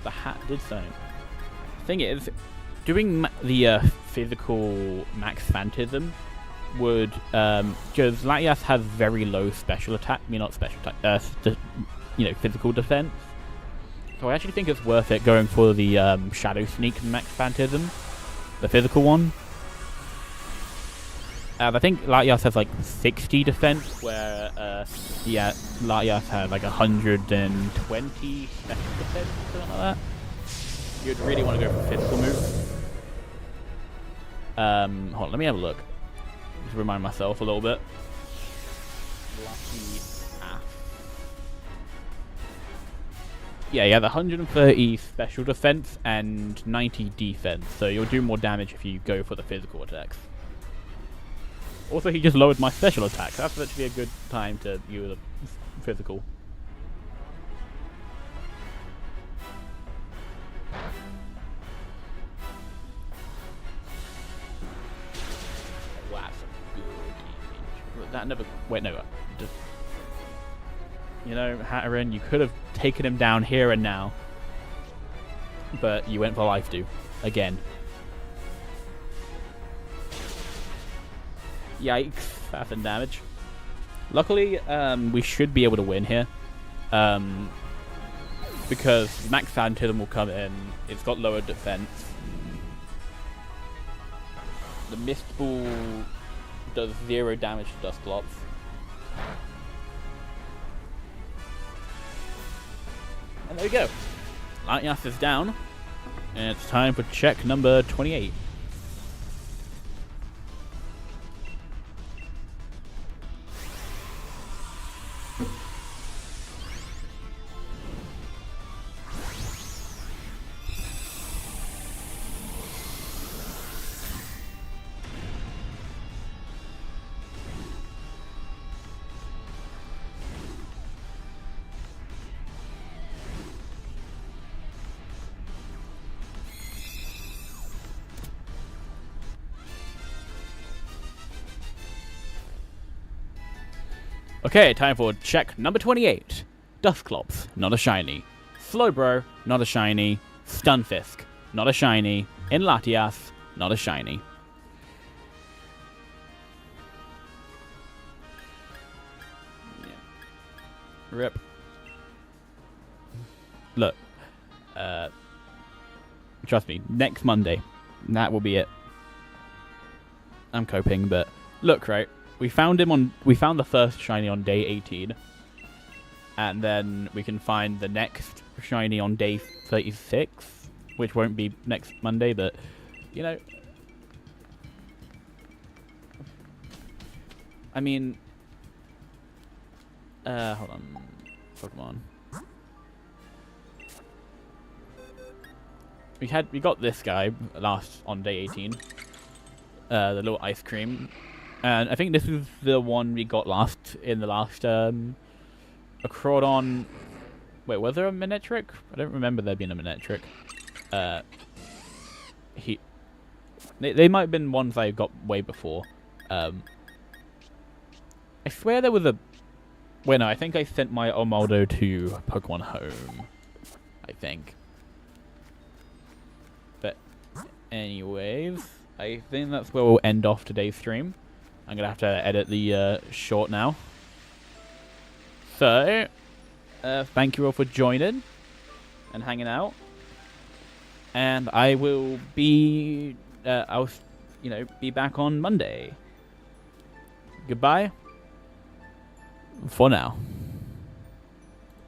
The hat did something. Thing is, doing the physical max phantasm would because Latias has very low special attack. I mean, not special attack. Physical defense. So I actually think it's worth it going for the Shadow Sneak max phantasm, the physical one. I think Latias has like 60 defense, where Latias has like 120 special defense, something like that. You'd really want to go for physical moves. Hold on, let me have a look. Just remind myself a little bit. Yeah, the 130 special defense and 90 defense, so you'll do more damage if you go for the physical attacks. Also, he just lowered my special attack. That's actually a good time to use a physical. Wow, that's a good damage. That never... Wait, no. Just, you know, Hatterin, you could have taken him down here and now. But you went for life do. Again. Yikes, that's some damage. Luckily, we should be able to win here. Because Max Phantasm will come in. It's got lower defense. The Mist Ball does 0 damage to Dusclops. And there we go. Latias is down. And it's time for check number 28. Okay, time for check number 28. Dusclops, not a shiny. Slowbro, not a shiny. Stunfisk, not a shiny. In Latias, not a shiny. Rip. Look. Trust me, next Monday, that will be it. I'm coping, but look, right? We found the first shiny on day 18. And then we can find the next shiny on day 36, which won't be next Monday, but, you know. I mean, hold on. Pokemon. We got this guy last on day 18. The little ice cream. And I think this is the one we got last in the last, a Crawdon. Wait, was there a Minetric? I don't remember there being a Minetric. They might have been ones I got way before. I swear there was a... Wait, no, I think I sent my Omaldo to Pokemon Home. I think. But anyways, I think that's where we'll end off today's stream. I'm going to have to edit the short now. So, thank you all for joining and hanging out. And I will be, I'll, be back on Monday. Goodbye for now.